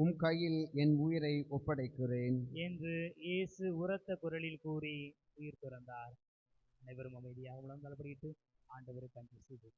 உம் கையில் என் உயிரை ஒப்படைக்கிறேன் என்று இயேசு உரத்த குரலில் கூறி உயிர் துறந்தார். அனைவரும் அமைதியாக முழங்கால்படியிட்டு ஆண்டவருக்கு நன்றி செய்து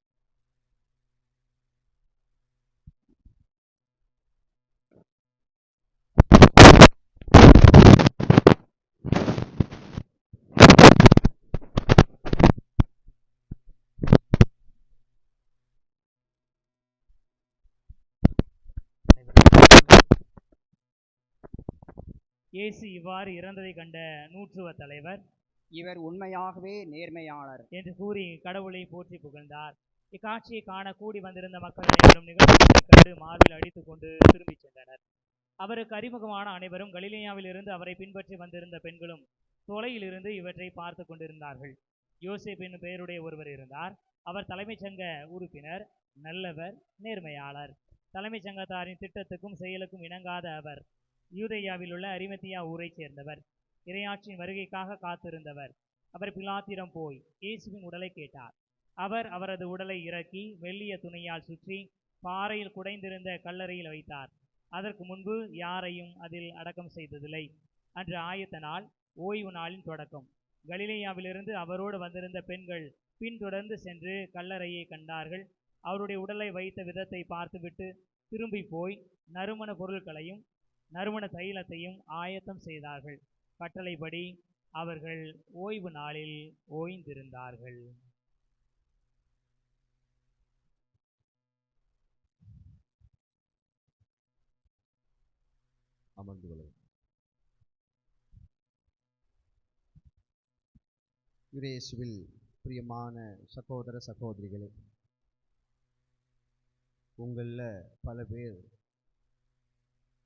இயேசு இவ்வாறு இறந்ததை கண்ட நூற்றுவ தலைவர், இவர் உண்மையாகவே நேர்மையாளர் என்று கூறி கடவுளை போற்றி புகழ்ந்தார். இக்காட்சியை காண கூடி வந்திருந்த மக்கள் அனைவரும் நிகழ்ச்சியை கண்டு மார்பில் அடித்துக் கொண்டு திரும்பிச் சென்றனர். அவருக்கு அறிமுகமான அனைவரும் கலிலேயாவில் இருந்து அவரை பின்பற்றி வந்திருந்த பெண்களும் தொலையிலிருந்து இவற்றை பார்த்து கொண்டிருந்தார்கள். யோசேப் என்னும் பெயருடைய ஒருவர் இருந்தார். அவர் தலைமைச் சங்க உறுப்பினர், நல்லவர், நேர்மையாளர். தலைமைச் சங்கத்தாரின் திட்டத்துக்கும் செயலுக்கும் இணங்காத அவர் யூதேயாவில் உள்ள அரிமத்தியா ஊரைச் சேர்ந்தவர். இறையாட்சியின் வருகைக்காக காத்திருந்தவர். அவர் பிலாத்திடம் போய் இயேசுவின் உடலை கேட்டார். அவர் அவரது உடலை இறக்கி மெல்லிய துணியால் சுற்றி பாறையில் குடைந்திருந்த கல்லறையில் வைத்தார். அதற்கு முன்பு யாரையும் அதில் அடக்கம் செய்ததில்லை. அன்று ஆயத்த நாள், ஓய்வு நாளின் தொடக்கம். கலிலேயாவிலிருந்து அவரோடு வந்திருந்த பெண்கள் பின்தொடர்ந்து சென்று கல்லறையை கண்டார்கள். அவருடைய உடலை வைத்த விதத்தை பார்த்துவிட்டு திரும்பி போய் நறுமண பொருட்களையும் நறுமண தைலத்தையும் ஆயத்தம் செய்தார்கள். கட்டளைப்படி அவர்கள் ஓய்வு நாளில் ஓய்ந்திருந்தார்கள். அமர்ந்து கொள்ளுங்கள். இயேசுவில் பிரியமான சகோதர சகோதரிகளே, உங்களில் பல பேர்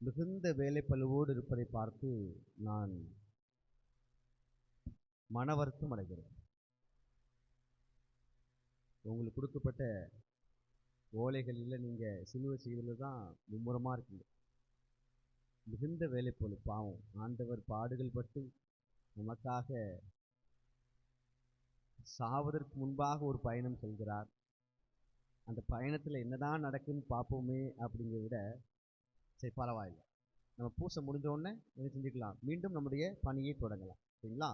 மிகுந்த வேலைப்பளுவோடு இருப்பதை பார்த்து நான் மன வருத்தம் அடைகிறேன். உங்களுக்கு கொடுக்கப்பட்ட ஓலைகளில் நீங்கள் சிலுவை செய்வதில் தான் மும்முரமாக இருக்கீங்க. மிகுந்த வேலைப்பளு. பாவம், ஆண்டவர் பாடுகள் பட்டு நமக்காக சாவதற்கு முன்பாக ஒரு பயணம் செல்கிறார். அந்த பயணத்தில் என்னதான் நடக்குன்னு பார்ப்போமே அப்படிங்கிறத விட சரி பரவாயில்லை, நம்ம பூசை முடிஞ்சோடனே என்ன செஞ்சுக்கலாம், மீண்டும் நம்முடைய பணியை தொடங்கலாம். சரிங்களா?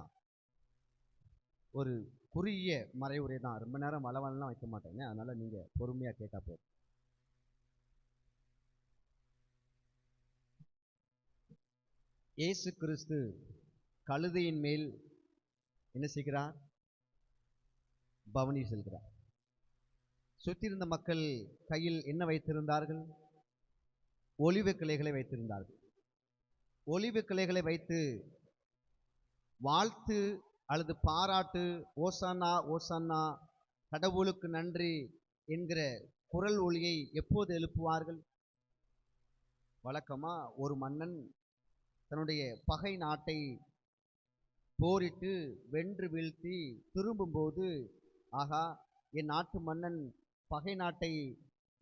ஒரு குறுகிய மறைவுரை தான், ரொம்ப நேரம் வளவலாம் வைக்க மாட்டேங்க, அதனால் நீங்கள் பொறுமையாக கேட்டால் போதும். இயேசு கிறிஸ்து கழுதையின் மேல் என்ன செய்கிறார்? பவனி செல்கிறார். சுற்றியிருந்த மக்கள் கையில் என்ன வைத்திருந்தார்கள்? ஒலிவ கிளைகளை வைத்திருந்தார்கள். ஒலிவ கிளைகளை வைத்து வாழ்த்து அல்லது பாராட்டு, ஓசானா ஓசானா, கடவுளுக்கு நன்றி என்கிற குரல் ஒலியை எப்போது எழுப்புவார்கள்? வழக்கமா ஒரு மன்னன் தன்னுடைய பகை நாட்டை போரிட்டு வென்று வீழ்த்தி திரும்பும்போது, ஆகா என் நாட்டு மன்னன் பகை நாட்டை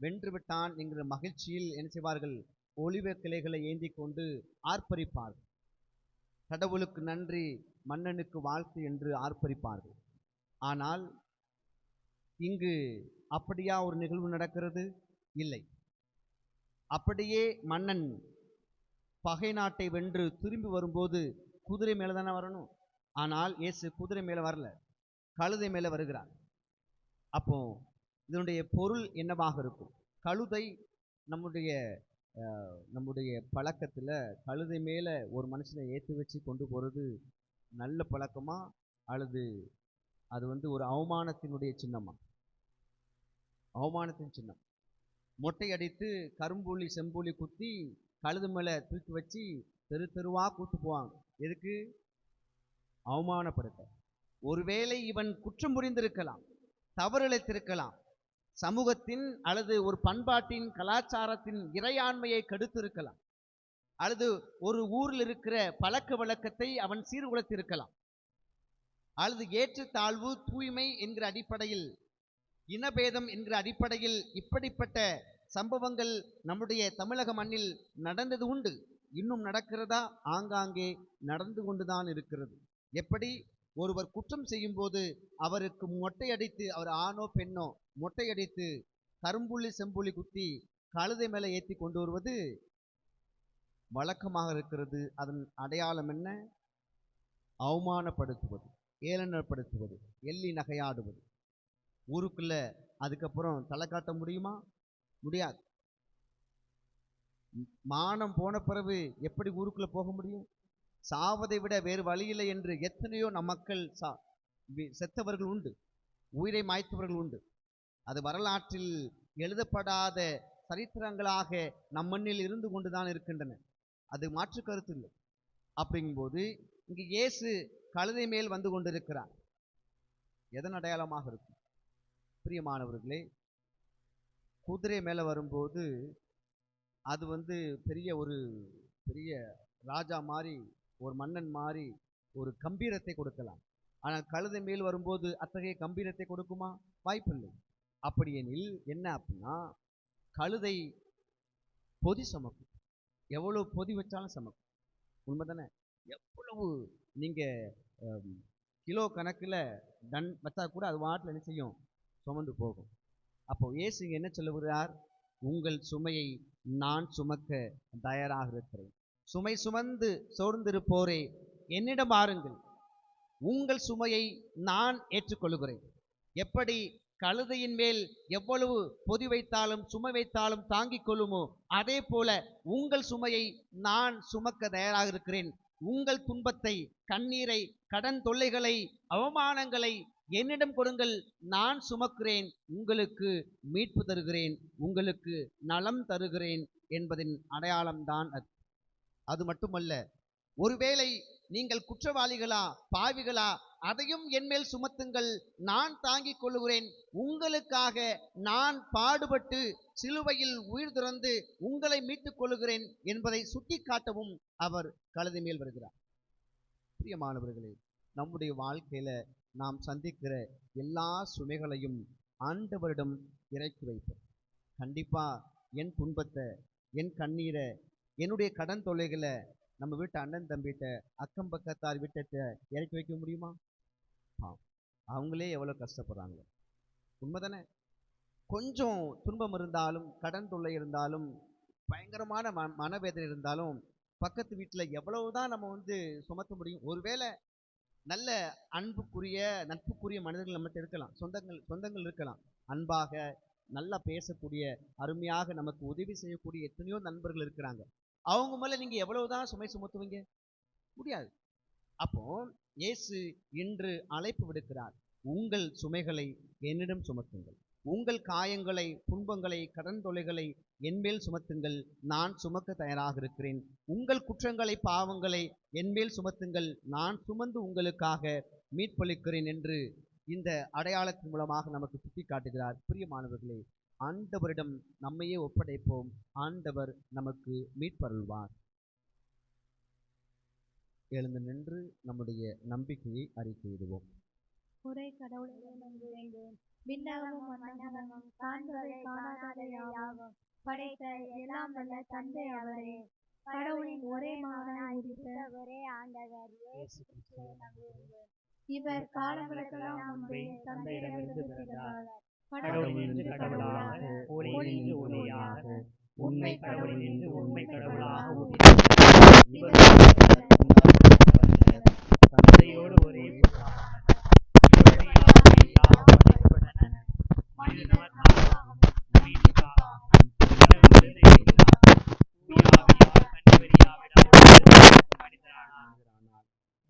வென்று விட்டான் என்கிற மகிழ்ச்சியில் என்ன செய்வார்கள்? ஒலிவ கிளைகளை ஏந்தி கொண்டு ஆர்ப்பரிப்பார்கள். கடவுளுக்கு நன்றி, மன்னனுக்கு வாழ்த்து என்று ஆர்ப்பரிப்பார்கள். ஆனால் இங்கு அப்படியா ஒரு நிகழ்வு நடக்கிறது? இல்லை. அப்படியே மன்னன் பகை நாட்டை வென்று திரும்பி வரும்போது குதிரை மேலே தானே வரணும். ஆனால் இயேசு குதிரை மேலே வரல, கழுதை மேலே வருகிறார். அப்போ இதனுடைய பொருள் என்னவாக இருக்கும்? கழுதை நம்முடைய பழக்கத்தில் கழுதை மேலே ஒரு மனுஷனை ஏற்றி வச்சு கொண்டு போகிறது நல்ல பழக்கமா, அல்லது அது ஒரு அவமானத்தினுடைய சின்னமா? அவமானத்தின் சின்னம். மொட்டை அடித்து கரும்புள்ளி செம்புள்ளி குத்தி கழுது மேலே தூக்கி வச்சு தெரு தெருவா கூட்டு போவாங்க. எதுக்கு? அவமானப்படுத்த. ஒருவேளை இவன் குற்றம் புரிந்திருக்கலாம், தவறிழைத்திருக்கலாம், சமூகத்தின் அல்லது ஒரு பண்பாட்டின் கலாச்சாரத்தின் இறையாண்மையை கெடுத்திருக்கலாம், அல்லது ஒரு ஊரில் இருக்கிற பழக்க வழக்கத்தை அவன் சீர்குலைத்திருக்கலாம், அல்லது ஏற்றுத்தாழ்வு, தூய்மை என்கிற அடிப்படையில், இனபேதம் என்கிற அடிப்படையில் இப்படிப்பட்ட சம்பவங்கள் நம்முடைய தமிழக மண்ணில் நடந்தது உண்டு. இன்னும் நடக்கிறதா? ஆங்காங்கே நடந்து கொண்டுதான் இருக்கிறது. எப்படி ஒருவர் குற்றம் செய்யும் போது அவருக்கு மொட்டையடித்து, அவர் ஆணோ பெண்ணோ மொட்டையடித்து கரும்புள்ளி செம்புள்ளி குத்தி கழுதை மேலே ஏற்றி கொண்டு வருவது வழக்கமாக இருக்கிறது. அதன் அடையாளம் என்ன? அவமானப்படுத்துவது, ஏளனப்படுத்துவது, எள்ளி நகையாடுவது. ஊருக்குள்ள அதுக்கப்புறம் தலை காட்ட முடியுமா? முடியாது. மானம் போன பிறகு எப்படி ஊருக்குள்ள போக முடியும்? சாவதை விட வேறு வழியில்லை என்று எத்தனையோ நம் மக்கள் செத்தவர்கள் உண்டு, உயிரை மாய்த்தவர்கள் உண்டு. அது வரலாற்றில் எழுதப்படாத சரித்திரங்களாக நம் மண்ணில் இருந்து கொண்டுதான் இருக்கின்றன. அது மாற்று கருத்து இல்லை. அப்படிங்கும்போது இங்கு இயேசு கழுதை மேல் வந்து கொண்டிருக்கிறார். எதன் அடையாளமாக இருக்கும்? பிரியமானவர்களே, குதிரை மேலே வரும்போது அது பெரிய ராஜா மாதிரி, ஒரு மன்னன் மாதிரி ஒரு கம்பீரத்தை கொடுக்கலாம். ஆனால் கழுதை மேல் வரும்போது அத்தகைய கம்பீரத்தை கொடுக்குமா? வாய்ப்பில்லை. அப்படியெனில் என்ன அப்படின்னா, கழுதை பொதி சமக்கும். எவ்வளவு பொதி வச்சாலும் சமக்கும். உண்மைதானே? எவ்வளவு நீங்கள் கிலோ கணக்கில் டன் வச்சா கூட அது வாட்டில் என்ன செய்யும்? சுமந்து போகும். அப்போ இயேசு என்ன சொல்லுகிறார்? உங்கள் சுமையை நான் சுமக்க தயாராக இருக்கிறேன். சுமை சுமந்து சோர்ந்திருப்போரே என்னிடம் வாருங்கள், உங்கள் சுமையை நான் ஏற்றுக்கொள்கிறேன். எப்படி கழுதையின் மேல் எவ்வளவு பொதி வைத்தாலும் சுமை வைத்தாலும் தாங்கிக் கொள்ளுமோ, அதே போல உங்கள் சுமையை நான் சுமக்க தயாராக இருக்கிறேன். உங்கள் துன்பத்தை, கண்ணீரை, கடன் தொல்லைகளை, அவமானங்களை என்னிடம் கொடுங்கள், நான் சுமக்கிறேன், உங்களுக்கு மீட்பு தருகிறேன், உங்களுக்கு நலம் தருகிறேன் என்பதின் அடையாளம்தான் அது. அது மட்டுமல்ல, ஒருவேளை நீங்கள் குற்றவாளிகளா, பாவிகளா, அதையும் என்மேல் சுமத்துங்கள், நான் தாங்கிக் கொள்ளுகிறேன், உங்களுக்காக நான் பாடுபட்டு சிலுவையில் உயிர் துறந்து உங்களை மீட்டுக் கொள்ளுகிறேன் என்பதை சுட்டி காட்டவும் அவர் கழுதை மேல் வருகிறார். பிரியமானவர்களே, நம்முடைய வாழ்க்கையில நாம் சந்திக்கிற எல்லா சுமைகளையும் ஆண்டவரிடம் இறக்கி வைப்போம். கண்டிப்பா என் துன்பத்தை, என் கண்ணீரை, என்னுடைய கடன் தொல்லைகளை நம்ம வீட்டு அண்ணன் தம்பிகிட்ட, அக்கம் பக்கத்தார் வீட்டை இறக்கி வைக்க முடியுமா? அவங்களே எவ்வளோ கஷ்டப்படுறாங்க. உண்மைதானே? கொஞ்சம் துன்பம் இருந்தாலும், கடன் தொல்லை இருந்தாலும், பயங்கரமான மனவேதனை இருந்தாலும் பக்கத்து வீட்டில் எவ்வளவுதான் நம்ம சுமத்த முடியும்? ஒருவேளை நல்ல அன்புக்குரிய நட்புக்குரிய மனிதர்கள் நம்மகிட்ட இருக்கலாம், சொந்தங்கள் இருக்கலாம், அன்பாக நல்லா பேசக்கூடிய, அருமையாக நமக்கு உதவி செய்யக்கூடிய எத்தனையோ நண்பர்கள் இருக்கிறாங்க. அவங்க மேல நீங்க எவ்வளவுதான் சுமை சுமத்துவீங்க? முடியாது. அப்போ இயேசு இன்று அழைப்பு விடுக்கிறார், உங்கள் சுமைகளை என்னிடம் சுமத்துங்கள், உங்கள் காயங்களை, துன்பங்களை, கடன் தொல்லைகளை என்மேல் சுமத்துங்கள், நான் சுமக்க தயாராக இருக்கிறேன். உங்கள் குற்றங்களை, பாவங்களை என்மேல் சுமத்துங்கள், நான் சுமந்து உங்களுக்காக மீட்பளிக்கிறேன் என்று இந்த அடையாளத்தின் மூலமாக நமக்கு சுட்டி காட்டுகிறார். பிரியமானவர்களே, ஆண்டவரிடம் நம்மையே ஒப்படைப்போம், ஆண்டவர் நமக்கு மீட்பருள்வார். எழுந்து நின்று நம்முடைய நம்பிக்கையை அறிக்கையிடுவோம். ஒரே கடவுளை நம்புகிறேன். விண்ணகமும் மண்ணகமும் காண்பவை காணாதவையாகும் படைத்த எல்லாம் வல்ல தந்தை அவரே. கடவுளின் ஒரே மகனாய் உதித்த ஒரே ஆண்டவர் இயேசு கிறிஸ்துவை நம்புகிறேன். இவர் காலங்களுக்கெல்லாம் முன்பே தந்தையிடமிருந்து பிறந்தார். கடவுளினின்று கடவுளாக, ஒளியினின்று ஒளியாக, உண்மை கடவுளினின்று உண்மை கடவுளாக உதித்தார். இவர் தந்தையோடு ஒரே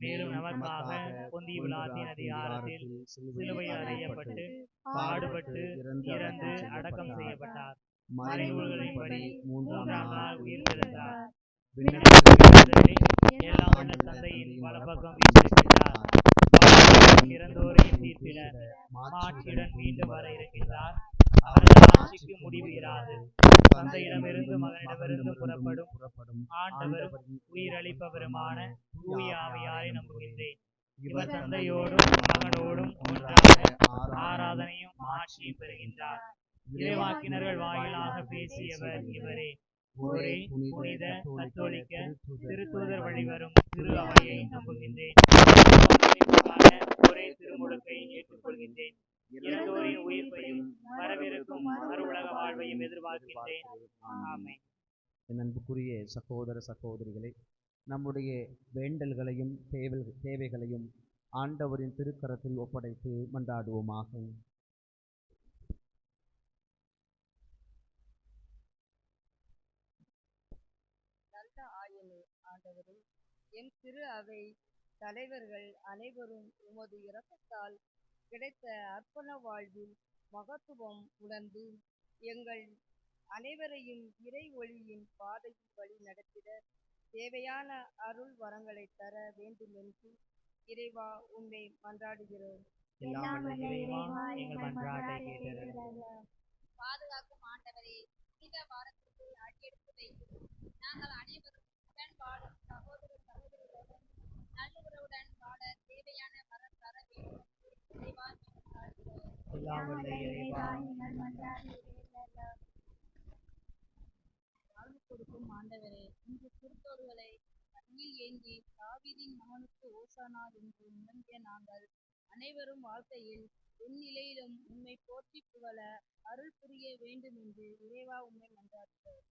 மேலும் நமக்காக பொந்திய பிலாத்தின் அதிகாரத்தில் சிலுவையில் அறையப்பட்டு பாடுபட்டு இறந்து அடக்கம் செய்யப்பட்டார். மறைநூல்களின்படி மூன்றாம் நாள் உயிர் தெழுந்தார். எல்லாம் வல்ல தந்தையின் வலப்பக்கம் வீற்றிருக்கிறார். இறந்தோரையும் தீர்ப்பிட மாட்சியுடன் மீண்டும் வர இருக்கின்றார். அவரது ஆட்சிக்கு முடிவு இராது. தந்தையிடமிருந்து மகனிடமிருந்து புறப்படும் ஆண்டவரும் உயிரளிப்பவருமான தூய ஆவியாரை நம்புகின்றேன். இவர் தந்தையோடும் மகனோடும் ஒன்றாக ஆராதனையும் ஆட்சியும் பெறுகின்றார். இறைவாக்கினர்கள் வாயிலாக பேசியவர் இவரே. ஒரே புனித கத்தோலிக்க திருத்தூதர் வழிவரும் திரு அவையை நம்புகின்றேன். ஒரே திருமுழுக்கை ஏற்றுக்கொள்கின்றேன். இறந்தோரின் உயிர்ப்பையும் வரவிருக்கும் மறு உலக வாழ்வையும் எதிர்பார்க்கின்றேன். ஆமென். என் அன்புக்குரிய சகோதர சகோதரிகளே, நம்முடைய வேண்டல்களையும் தேவைகளையும் ஆண்டவரின் திருக்கரத்தில் ஒப்படைத்து மன்றாடுவோமாக. நல்ல ஆயனே ஆண்டவரே, என் திரு அவை தலைவர்கள் அனைவரும் உமது இரக்கத்தால் கிடைத்த அர்ப்பண வாழ்வில் மகத்துவம் உணர்ந்து எங்கள் அனைவரையும் இறை ஒளியின் பாதையில் வழி நடத்திட தேவையான அருள் வரங்களை தர வேண்டும் என்று இறைவா உம்மை மன்றாடுகிறோம். பாதுகாக்கும் ஆண்டவரே, புனித வாரத்திற்கு அடியெடுத்து வைக்கும் நாங்கள் அனைவரும் உடன் வாழும் சகோதர சகோதரிகளுடன் நல்லுறவுடன் வாழ தேவையான வரம் தர வேண்டும். வாழ்வு கொடுக்கும் ஆண்டவரே, இன்று திருத்தோடுகளை கையில் ஏந்தி தாவீதின் மகனுக்கு ஓசானா என்று முழங்கிய நாங்கள் அனைவரும் வாழ்க்கையில் எந்நிலையிலும் உம்மை போற்றி புகழ அருள் புரிய வேண்டும் என்று இறைவா உம்மை மன்றாடுகிறோம்.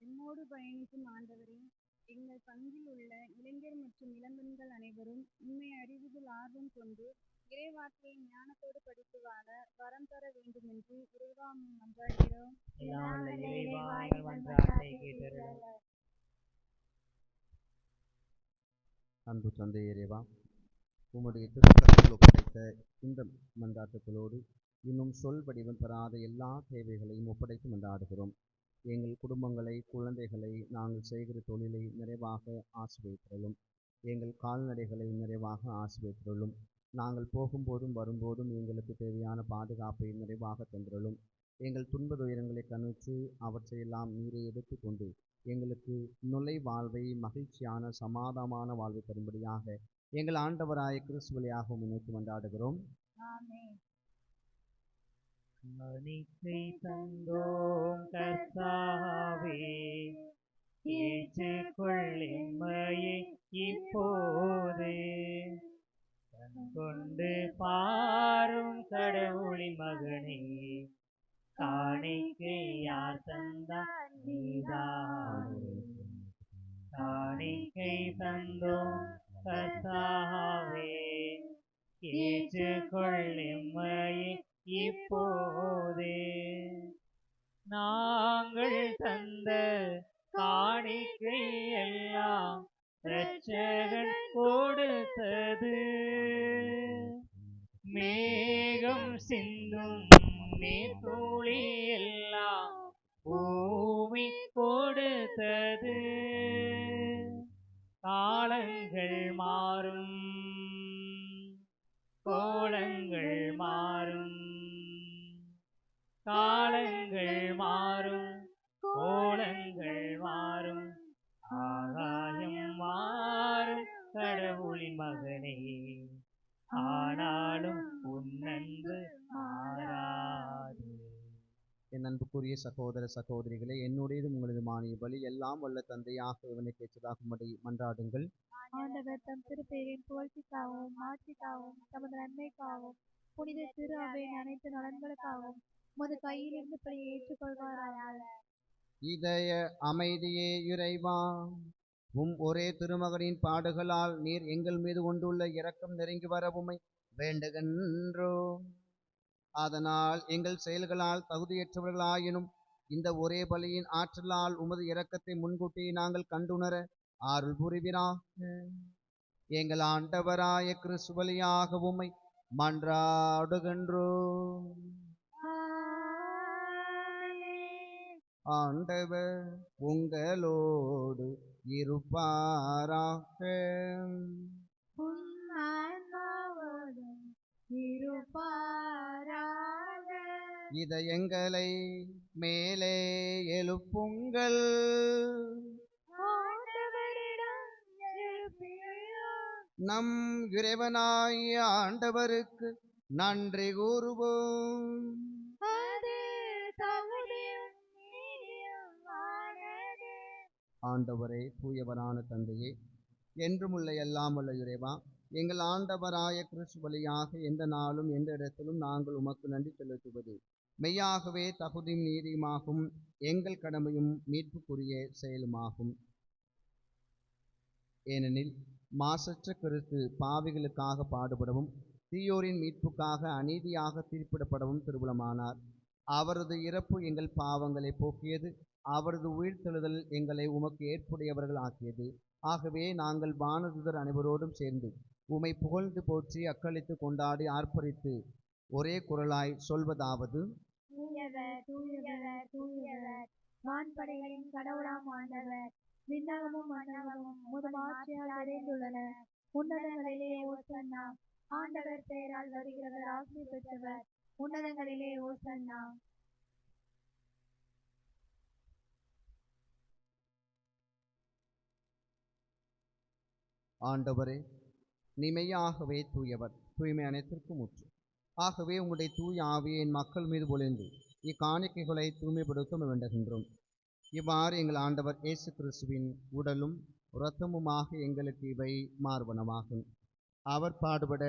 என்னோடு பயணிக்கும் ஆண்டவரே, எங்கள் பங்கில் உள்ள இளைஞர் மற்றும் இளம்பெண்கள் அனைவரும் உண்மை அறிவதில் ஆர்வம் கொண்டு இறைவார்த்தையை ஞானத்தோடு படித்து வாழ வரம் தர வேண்டுமென்று இறைவா மன்றாடுகிறோம். எல்லாம் வல்ல இறைவா, எங்கள் மன்றாட்டை கேட்டருளும். அன்பு தந்தை இறைவா, உம்முடைய திருக்கரத்தில் ஒப்படைத்த இந்த மன்றாட்டுகளோடு இன்னும் சொல் வடிவம் பெறாத எல்லா தேவைகளையும் ஒப்படைத்து மன்றாடுகிறோம். எங்கள் குடும்பங்களை, குழந்தைகளை, நாங்கள் செய்கிற தொழிலை நிறைவாக ஆசீர்வதித்தருளும். எங்கள் கால்நடைகளை நிறைவாக ஆசீர்வதித்தருளும். நாங்கள் போகும்போதும் வரும்போதும் எங்களுக்கு தேவையான பாதுகாப்பை நிறைவாக தந்திரலும். எங்கள் துன்ப துயரங்களை கணித்து அவற்றையெல்லாம் நீரை எடுத்துக்கொண்டு எங்களுக்கு நுழை வாழ்வை, மகிழ்ச்சியான சமாதானமான வாழ்வை தரும்படியாக எங்கள் ஆண்டவராய கிறிஸ்து வழியாக முன்னிட்டு கொண்டாடுகிறோம். மன்னிப்பை தந்தோம் கர்த்தாவே, ஏற்றுக்கொள் எம்மையை இப்போது. கண்கொண்டு பாரும் கடவுளின் மகனே, காணிக்கை யார் தந்தார் நீதானே. காணிக்கை தந்தோம் கர்த்தாவே, ஏற்றுக்கொள் எம்மையை இப்போதே. நாங்கள் தந்த காணிக்கை எல்லாம் இரட்சகன் கொடுத்தது. மேகம் சிந்தும் நீர்த்துளி எல்லாம் பூமி கொடுத்தது. காலங்கள் மாறும், கோலங்கள் மாறும். காலங்கள் மாறும், கோலங்கள் மாறும். ஆகாயம் மாறும் கடவுளின் மகனே, ஆனாலும் உன்னன்பு மாறாது. என் அன்புக்குரிய சகோதர சகோதரிகளே, என்னுடையதும் உங்களதுமான பலி எல்லாம் வல்ல தந்தையாக இவனை கேட்டதாகும்படி மன்றாடுங்கள். ஆண்டவர் தம் திருப்பெயரின் புகழ்ச்சிக்காகவும் மாட்சிக்காகவும் தமது நன்மைக்காகவும் புனித திரு அவையின் அனைத்து நலன்களுக்காகவும் உமது கையிலிருந்து பலியை ஏற்றுக்கொள்வாராக. இதய அமைதியே இறைவா, ஒரே திருமகனின் பாடுகளால் நீர் எங்கள் மீது கொண்டுள்ள இரக்கம் நெருங்கி வர உம்மை வேண்டுகின்றோம். அதனால் எங்கள் செயல்களால் தகுதியற்றவர்களாயினும் இந்த ஒரே பலியின் ஆற்றலால் உமது இரக்கத்தை முன்கூட்டி நாங்கள் கண்டுணர அருள் புரிவீராக. எங்கள் ஆண்டவராய கிறிஸ்து வழியாக உம்மை மன்றாடுகின்றோம். ஆண்டவர் உங்களோடு இருப்பாராக. இதயங்களை மேலே எழுப்புங்கள். நம் இறைவனாகிய ஆண்டவருக்கு நன்றி கூறுவோம். ஆண்டவரே, தூயவரான தந்தையே, என்றுமுள்ள எல்லாம் உள்ள இறைவா, எங்கள் ஆண்டவராய கிறிஸ்து வழியாக எந்த நாளும் எந்த இடத்திலும் நாங்கள் உமக்கு நன்றி செலுத்துவது மெய்யாகவே தகுதியும் நீதியுமாகும், எங்கள் கடமையும் மீட்புக்குரிய செயலுமாகும். ஏனெனில் மாசற்ற கிறிஸ்து பாவிகளுக்காக பாடுபடவும் தீயோரின் மீட்புக்காக அநீதியாக தீர்ப்பிடப்படவும் திருவுளமானார். அவரது இறப்பு எங்கள் பாவங்களை போக்கியது, அவரது உயிர்த்தெழுதல் எங்களை உமக்கு ஏற்புடையவர்கள் ஆக்கியது. ஆகவே நாங்கள் வானதூதர் அனைவரோடும் சேர்ந்து உம்மை புகழ்ந்து போற்றி அக்களித்து கொண்டாடி ஆர்ப்பரித்து ஒரே குரலாய் சொல்வதாவது: தூயவர், தூயவர், தூயவர், வான்படைகளின் கடவுளாம் ஆண்டவர். விண்ணகமும் மண்ணகமும் உமது மாட்சியால் நிறைந்துள்ளன. உன்னதங்களிலே ஓசன்னா. ஆண்டவர் பெயரால் வருகிறவர் ஆசி பெற்றவர். உன்னதங்களிலே ஓசன்னா. ஆண்டவரே, நீமையாகவே தூயவர், தூய்மை அனைத்திற்கும் ஊற்று. ஆகவே உங்களுடைய தூய ஆவியை என் மக்கள் மீது பொழிந்து இக்காணிக்கைகளை தூய்மைப்படுத்த வேண்டுகின்றோம். இவ்வாறு எங்கள் ஆண்டவர் இயேசு கிறிஸ்துவின் உடலும் இரத்தமுமாக எங்களுக்கு இவை மார்பனமாகும். அவர் பாடுபட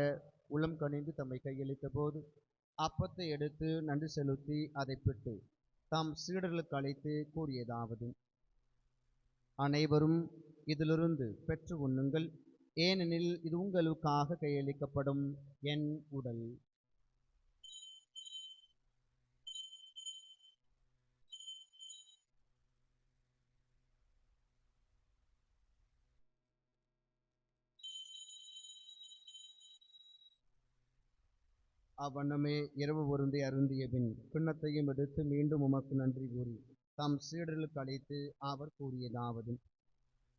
உளம் கனிந்து தம்மை கையளித்த போது அப்பத்தை எடுத்து நன்றி செலுத்தி அதை பெற்று தம் சீடர்களுக்கு அழைத்து கூறியதாவது: அனைவரும் இதிலிருந்து பெற்று உண்ணுங்கள், ஏனெனில் இது உங்களுக்காக கையளிக்கப்படும் என் உடல். அவ்வண்ணமே இரவு பொருந்தி அருந்திய பின் கிண்ணத்தையும் எடுத்து மீண்டும் உமக்கு நன்றி கூறி தம் சீடர்களுக்கு அழைத்து அவர் கூறியதாவது: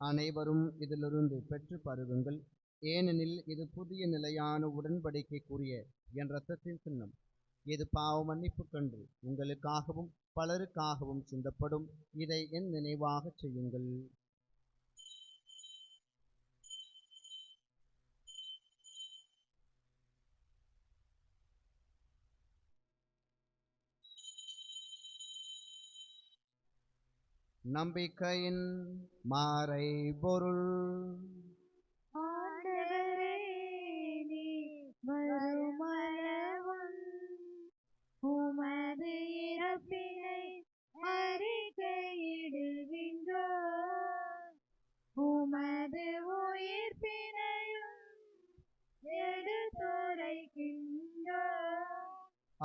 அனைவரும் இதிலிருந்து பெற்று பருகுங்கள், ஏனெனில் இது புதிய நிலையான உடன்படிக்கைக்குரிய என் இரத்தத்தின் சின்னம். இது பாவ மன்னிப்பு கண்டு உங்களுக்காகவும் பலருக்காகவும் சிந்தப்படும். இதை என் நினைவாகச் செய்யுங்கள். நம்பிக்கையின் மாறை பொருள். ஆண்டவரே, நீர் வருமளவும் உமது இறப்பினை அறிக்கையிடுகின்றோம், உமது உயிர்ப்பினையும் எடுத்துரைக்கின்றோம்.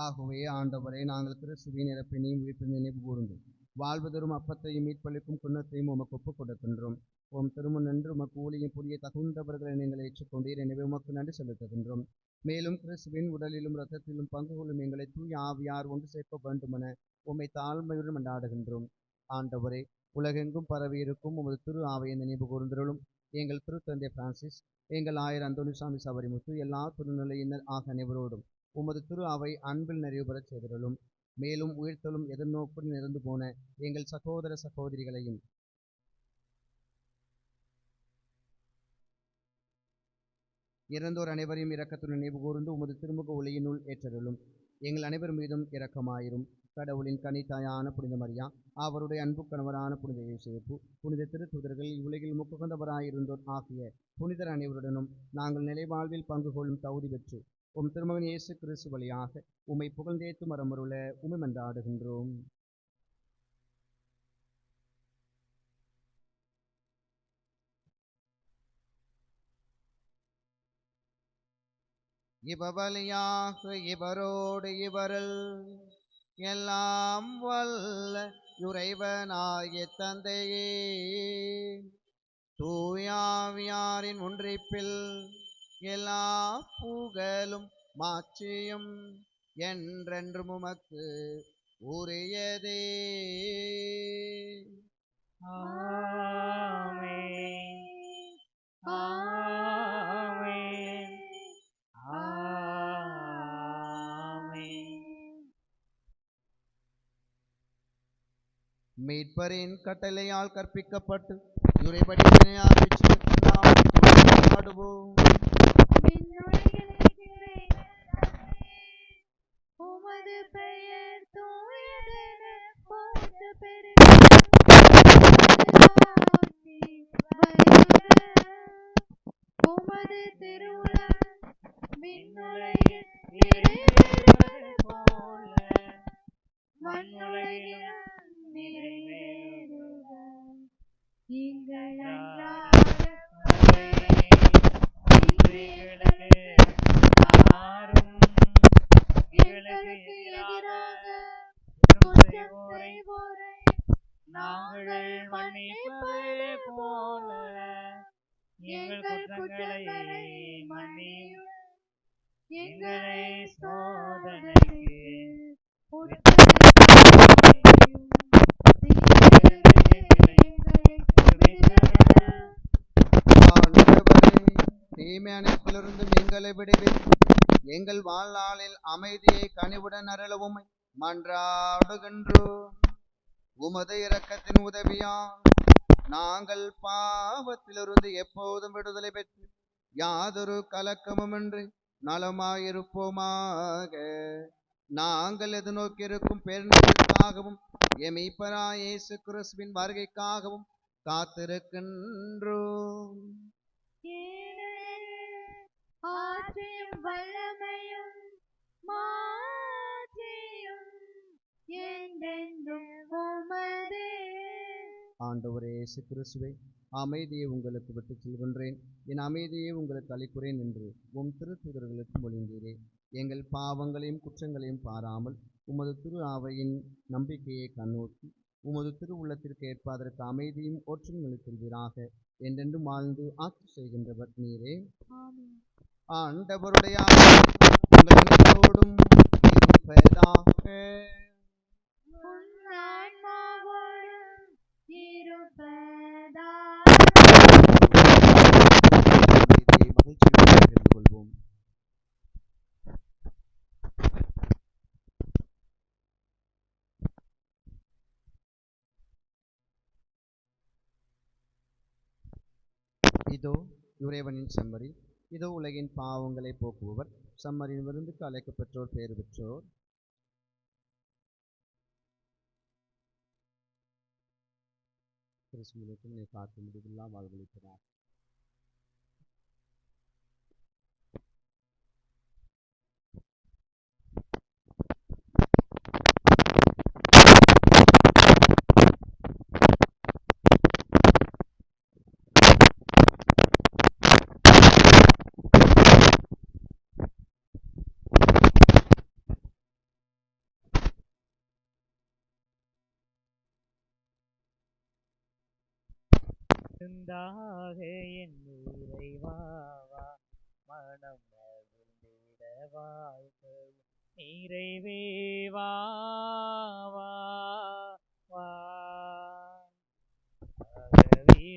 ஆகவே ஆண்டவரே, நாங்கள் கிறிஸ்துவின் இறப்பினையும் உயிர்ப்பினையும் நினைவு கூர்ந்து வாழ்வு தரும் அப்பத்தையும் மீட்பளிக்கும் குன்னத்தையும் உமக்கு ஒப்புக் கொடுக்கின்றோம். உம் திருமுன் நின்று உமக்கு ஊழியம் புரிய தகுந்தவர்களை நீங்கள் ஏற்றுக்கொண்டீர். எனவே உமக்கு நன்றி செலுத்துகின்றோம். மேலும் கிறிஸ்துவின் உடலிலும் இரத்தத்திலும் பங்கு கொள்ளும் எங்களை தூய ஆவியார் ஒன்று சேர்க்க வேண்டுமென உம்மை தாழ்மையுடன் கொண்டாடுகின்றோம். ஆண்டவரே, உலகெங்கும் பரவி இருக்கும் உமது திரு ஆவையை நினைவு கூர்ந்தருளும். எங்கள் திருத்தந்தை பிரான்சிஸ், எங்கள் ஆயர் அந்தோனிசாமி சபரிமுத்து, எல்லா திருநிலையினர் ஆக அனைவரோடும் உமது திரு அவை அன்பில் நிறைவு பெறச் செய்திருளும். மேலும் உயிர்த்தலும் எதிர்நோக்குடன் இறந்து போன எங்கள் சகோதர சகோதரிகளையும் இறந்தோர் அனைவரையும் இரக்கத்துடன் நினைவு கூர்ந்து உமது திருமுக ஒளியினுள் ஏற்றருளும். எங்கள் அனைவர் மீதும் இரக்கமாயிரும். கடவுளின் கனித்தாயான புனித மரியா, அவருடைய அன்பு கணவரான புனித யோசேப்பு, புனித திருத்தூதர்கள், இவ்வுலகில் முக்குகந்தவராயிருந்தோர் ஆகிய புனிதர் அனைவருடனும் நாங்கள் நிலைவாழ்வில் பங்கு கொள்ளும் தகுதி பெற்று உம் திருமகன் இயேசு கிறிஸ்து வழியாக உம்மை புகழ்ந்தேத்து மரமருள உம்மை மன்றாடுகின்றோம். இவ்வழியாக இவரோடு இவரில் எல்லாம் வல்ல இறைவனாகிய தந்தையே, தூயாவியாரின் ஒன்றிப்பில் எல்லா புகழும் மாட்சியும் என்றென்றும் உமக்கு உரியதே. ஆமென். ஆமென். ஆமென். மீட்பரின் கட்டளையால் கற்பிக்கப்பட்டு இறைபடியாடுவோம். உமது பெயர் தூயதென போற்ற பெறுக. உமது திருவுளம் விண்ணுலகில் நிறைவேறுவது போல மண்ணுலகிலும் நிறைவேறுக. எங்கள் அன்றாட உணவை இன்று எங்களுக்கு தாரும். எங்களுக்கு எதிராக குற்றம் செய்வோரை நாங்கள் மன்னிப்பது போல எங்கள் குற்றங்களை மன்னியும். எங்களை சோதனைக்கு உட்படுத்தாதேயும், தீமையிலிருந்து எங்களை விடுவித்தருளும். தீமை அனைத்திலிருந்தும் எங்களை விடுவித்து எங்கள் வாழ்நாளில் அமைதியை கனிவுடன் அருளவும் மன்றாடுகின்றோம். உமது இரக்கத்தின் உதவியால் நாங்கள் பாவத்திலிருந்து எப்போதும் விடுதலை பெற்று யாதொரு கலக்கமுமின்றி நலமாயிருப்போமாக. நாங்கள் எதிர்நோக்கியிருக்கும் பேரின்பத்திற்காகவும் எமீப்பராய் இயேசு கிறிஸ்துவின் வருகைக்காகவும் காத்திருக்கின்றோம். ஆற்றியும் வல்லமையும் மாற்றியும் என்றென்றும் உமதே. ஆண்டவரே இயேசு கிறிஸ்துவே, அமைதியை உங்களுக்கு விட்டுச் செல்கின்றேன், என் அமைதியை உங்களுக்கு அளிக்கிறேன் என்று உம் திருத்தூதர்களுக்கு மொழிந்தீரே. எங்கள் பாவங்களையும் குற்றங்களையும் பாராமல் உமது திரு அவையின் நம்பிக்கையை கண்ணோக்கி உமது திரு உள்ளத்திற்கு ஏற்ப அதற்கு அமைதியும் ஒற்றுமையும் செல்வீராக. என்றென்றும் வாழ்ந்து ஆட்சி செய்கின்றவர் நீரே. ஆமென். ஆண்டவருடைய ஆசி உங்கள் அனைவரோடும் இருப்பதாக. உம் ஆன்மாவோடும் இருப்பதாக. அமைதியை மகிழ்ச்சியுடன் பகிர்ந்து கொள்வோம். இதோ இறைவனின் செம்மறி, இதோ உலகின் பாவங்களை போக்குபவர். செம்மறியின் விருந்துக்கு அழைக்கப்பெற்றோர் பேறு பெற்றோர். கிறிஸ்துவின் காத்து முடிவில்லா வாழ்வளிக்கிறார். இருந்தாக என் இறைவாவா, மனம் மகிழ்ந்திட வாழ்க்கை நிறைவே வா வா வா.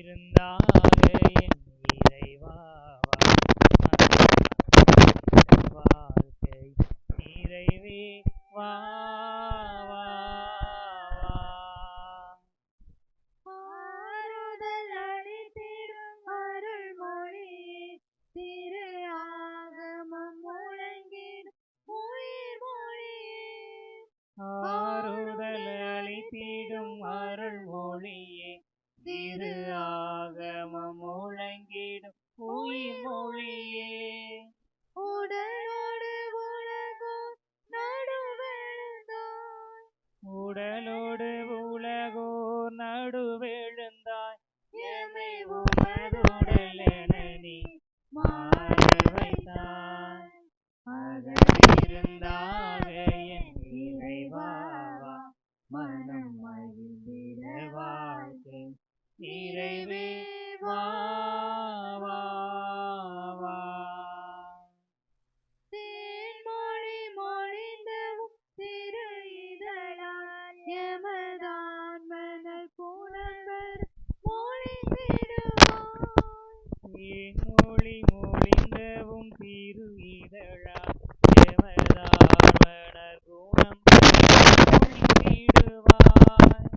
இருந்தாக என் இறைவாவா, மனம் மகிழ்ந்திட வாழ்க்கை நிறைவே வா வா வா. ஆறுதல் அளித்திடும் அருள்மொழியே, திரு ஆகமம் முழங்கிடும் உயிர் மொழியே. ஆறுதல் அளித்திடும் அருள்மொழியே, திரு ஆகமம் முழங்கிடும் உயிர் மொழியே. உடலோடு உலகோர் நடுவெழுந்தாய், உடலோடு உலகோர் நடுவெழுந்தாய், எமை உமதுடல் என நீ மாற வைத்தாய். அகலிருந்தாக என் இறைவாவா, மனம் மகிழ்ந்திட வாழ்க்கை நிறைவே வா வா வா. தேன்மொழி மொழிந்தவும் திரு இதழால் எமதான்மனல் புலம்பர் மொழிந்திடுவாய். தேன்மொழி மொழிந்தவும் திரு இதழா எமதார்மணர் குணம் மொழிந்திடுவாய்.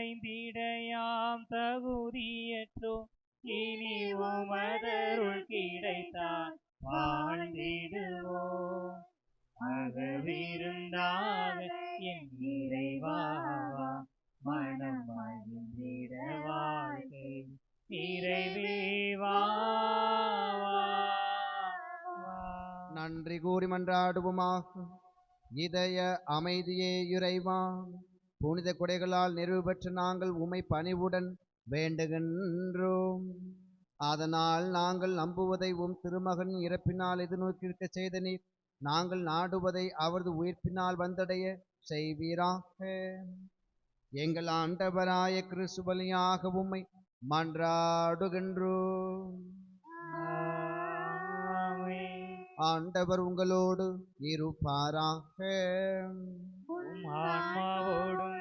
உமையடைந்திடையாம் தகுதியற்றோம், இனி உமதருள் கிடைத்தால் வாழ்ந்திடுவோம். அகவிருந்தாக என் இறைவாவா, மனம் மகிழ்ந்திட வாழ்க்கை நிறைவே வா வா வா. நன்றி கூறி மன்றாடுவோமாக. இதய அமைதியே இறைவா, புனித கொடைகளால் நிறைவு பெற்ற நாங்கள் உம்மை பணிவுடன் வேண்டுகின்றோம். அதனால் நாங்கள் நம்புவதை உம் திருமகன் இறப்பினால் எதிர்நோக்கியிருக்க செய்த நீர், நாங்கள் நாடுவதை அவரது உயிர்ப்பினால் வந்தடைய செய்வீராக. எங்கள் ஆண்டவராய கிறிஸ்து வழியாக உம்மை மன்றாடுகின்றோம். ஆமென். ஆண்டவர் உங்களோடு இருப்பாராக. உம் ஆன்மாவோடும்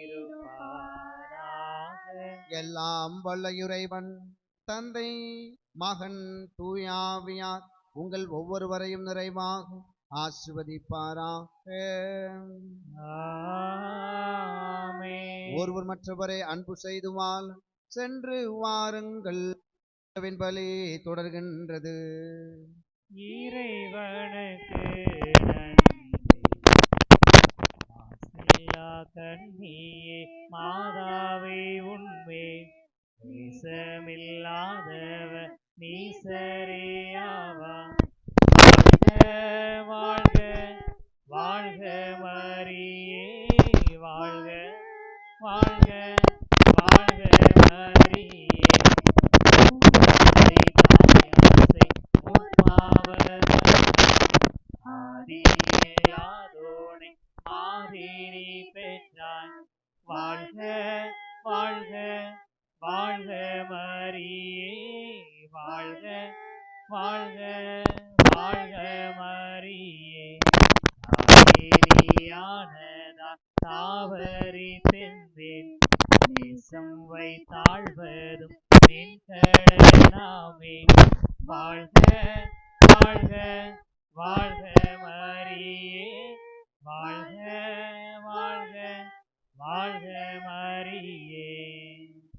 இருப்பாராக. எல்லாம் வல்ல இறைவன் தந்தை, மகன், தூயாவியார் உங்கள் ஒவ்வொருவரையும் நிறைவாக ஆசிர்வதிப்பாராக. ஆமென். ஒருவர் மற்றவரை அன்பு செய்து வாழ சென்று வாருங்கள். பலி தொடர்கின்றது. இறைவனுக்கு நன்றி. மாசில்லா கன்னியே மாதாவே உண்மை, நேசமில்லாதவர் நீசரேயாவா. வாழ்க வாழ்க வாழ்க மரியே. ஞானதா தாவரி சென்றேன் நேசம் வைத்தாழ்வதும் நின் கடனாமே. வாழ்க வாழ்க வாழ்க மரியே வாழ்க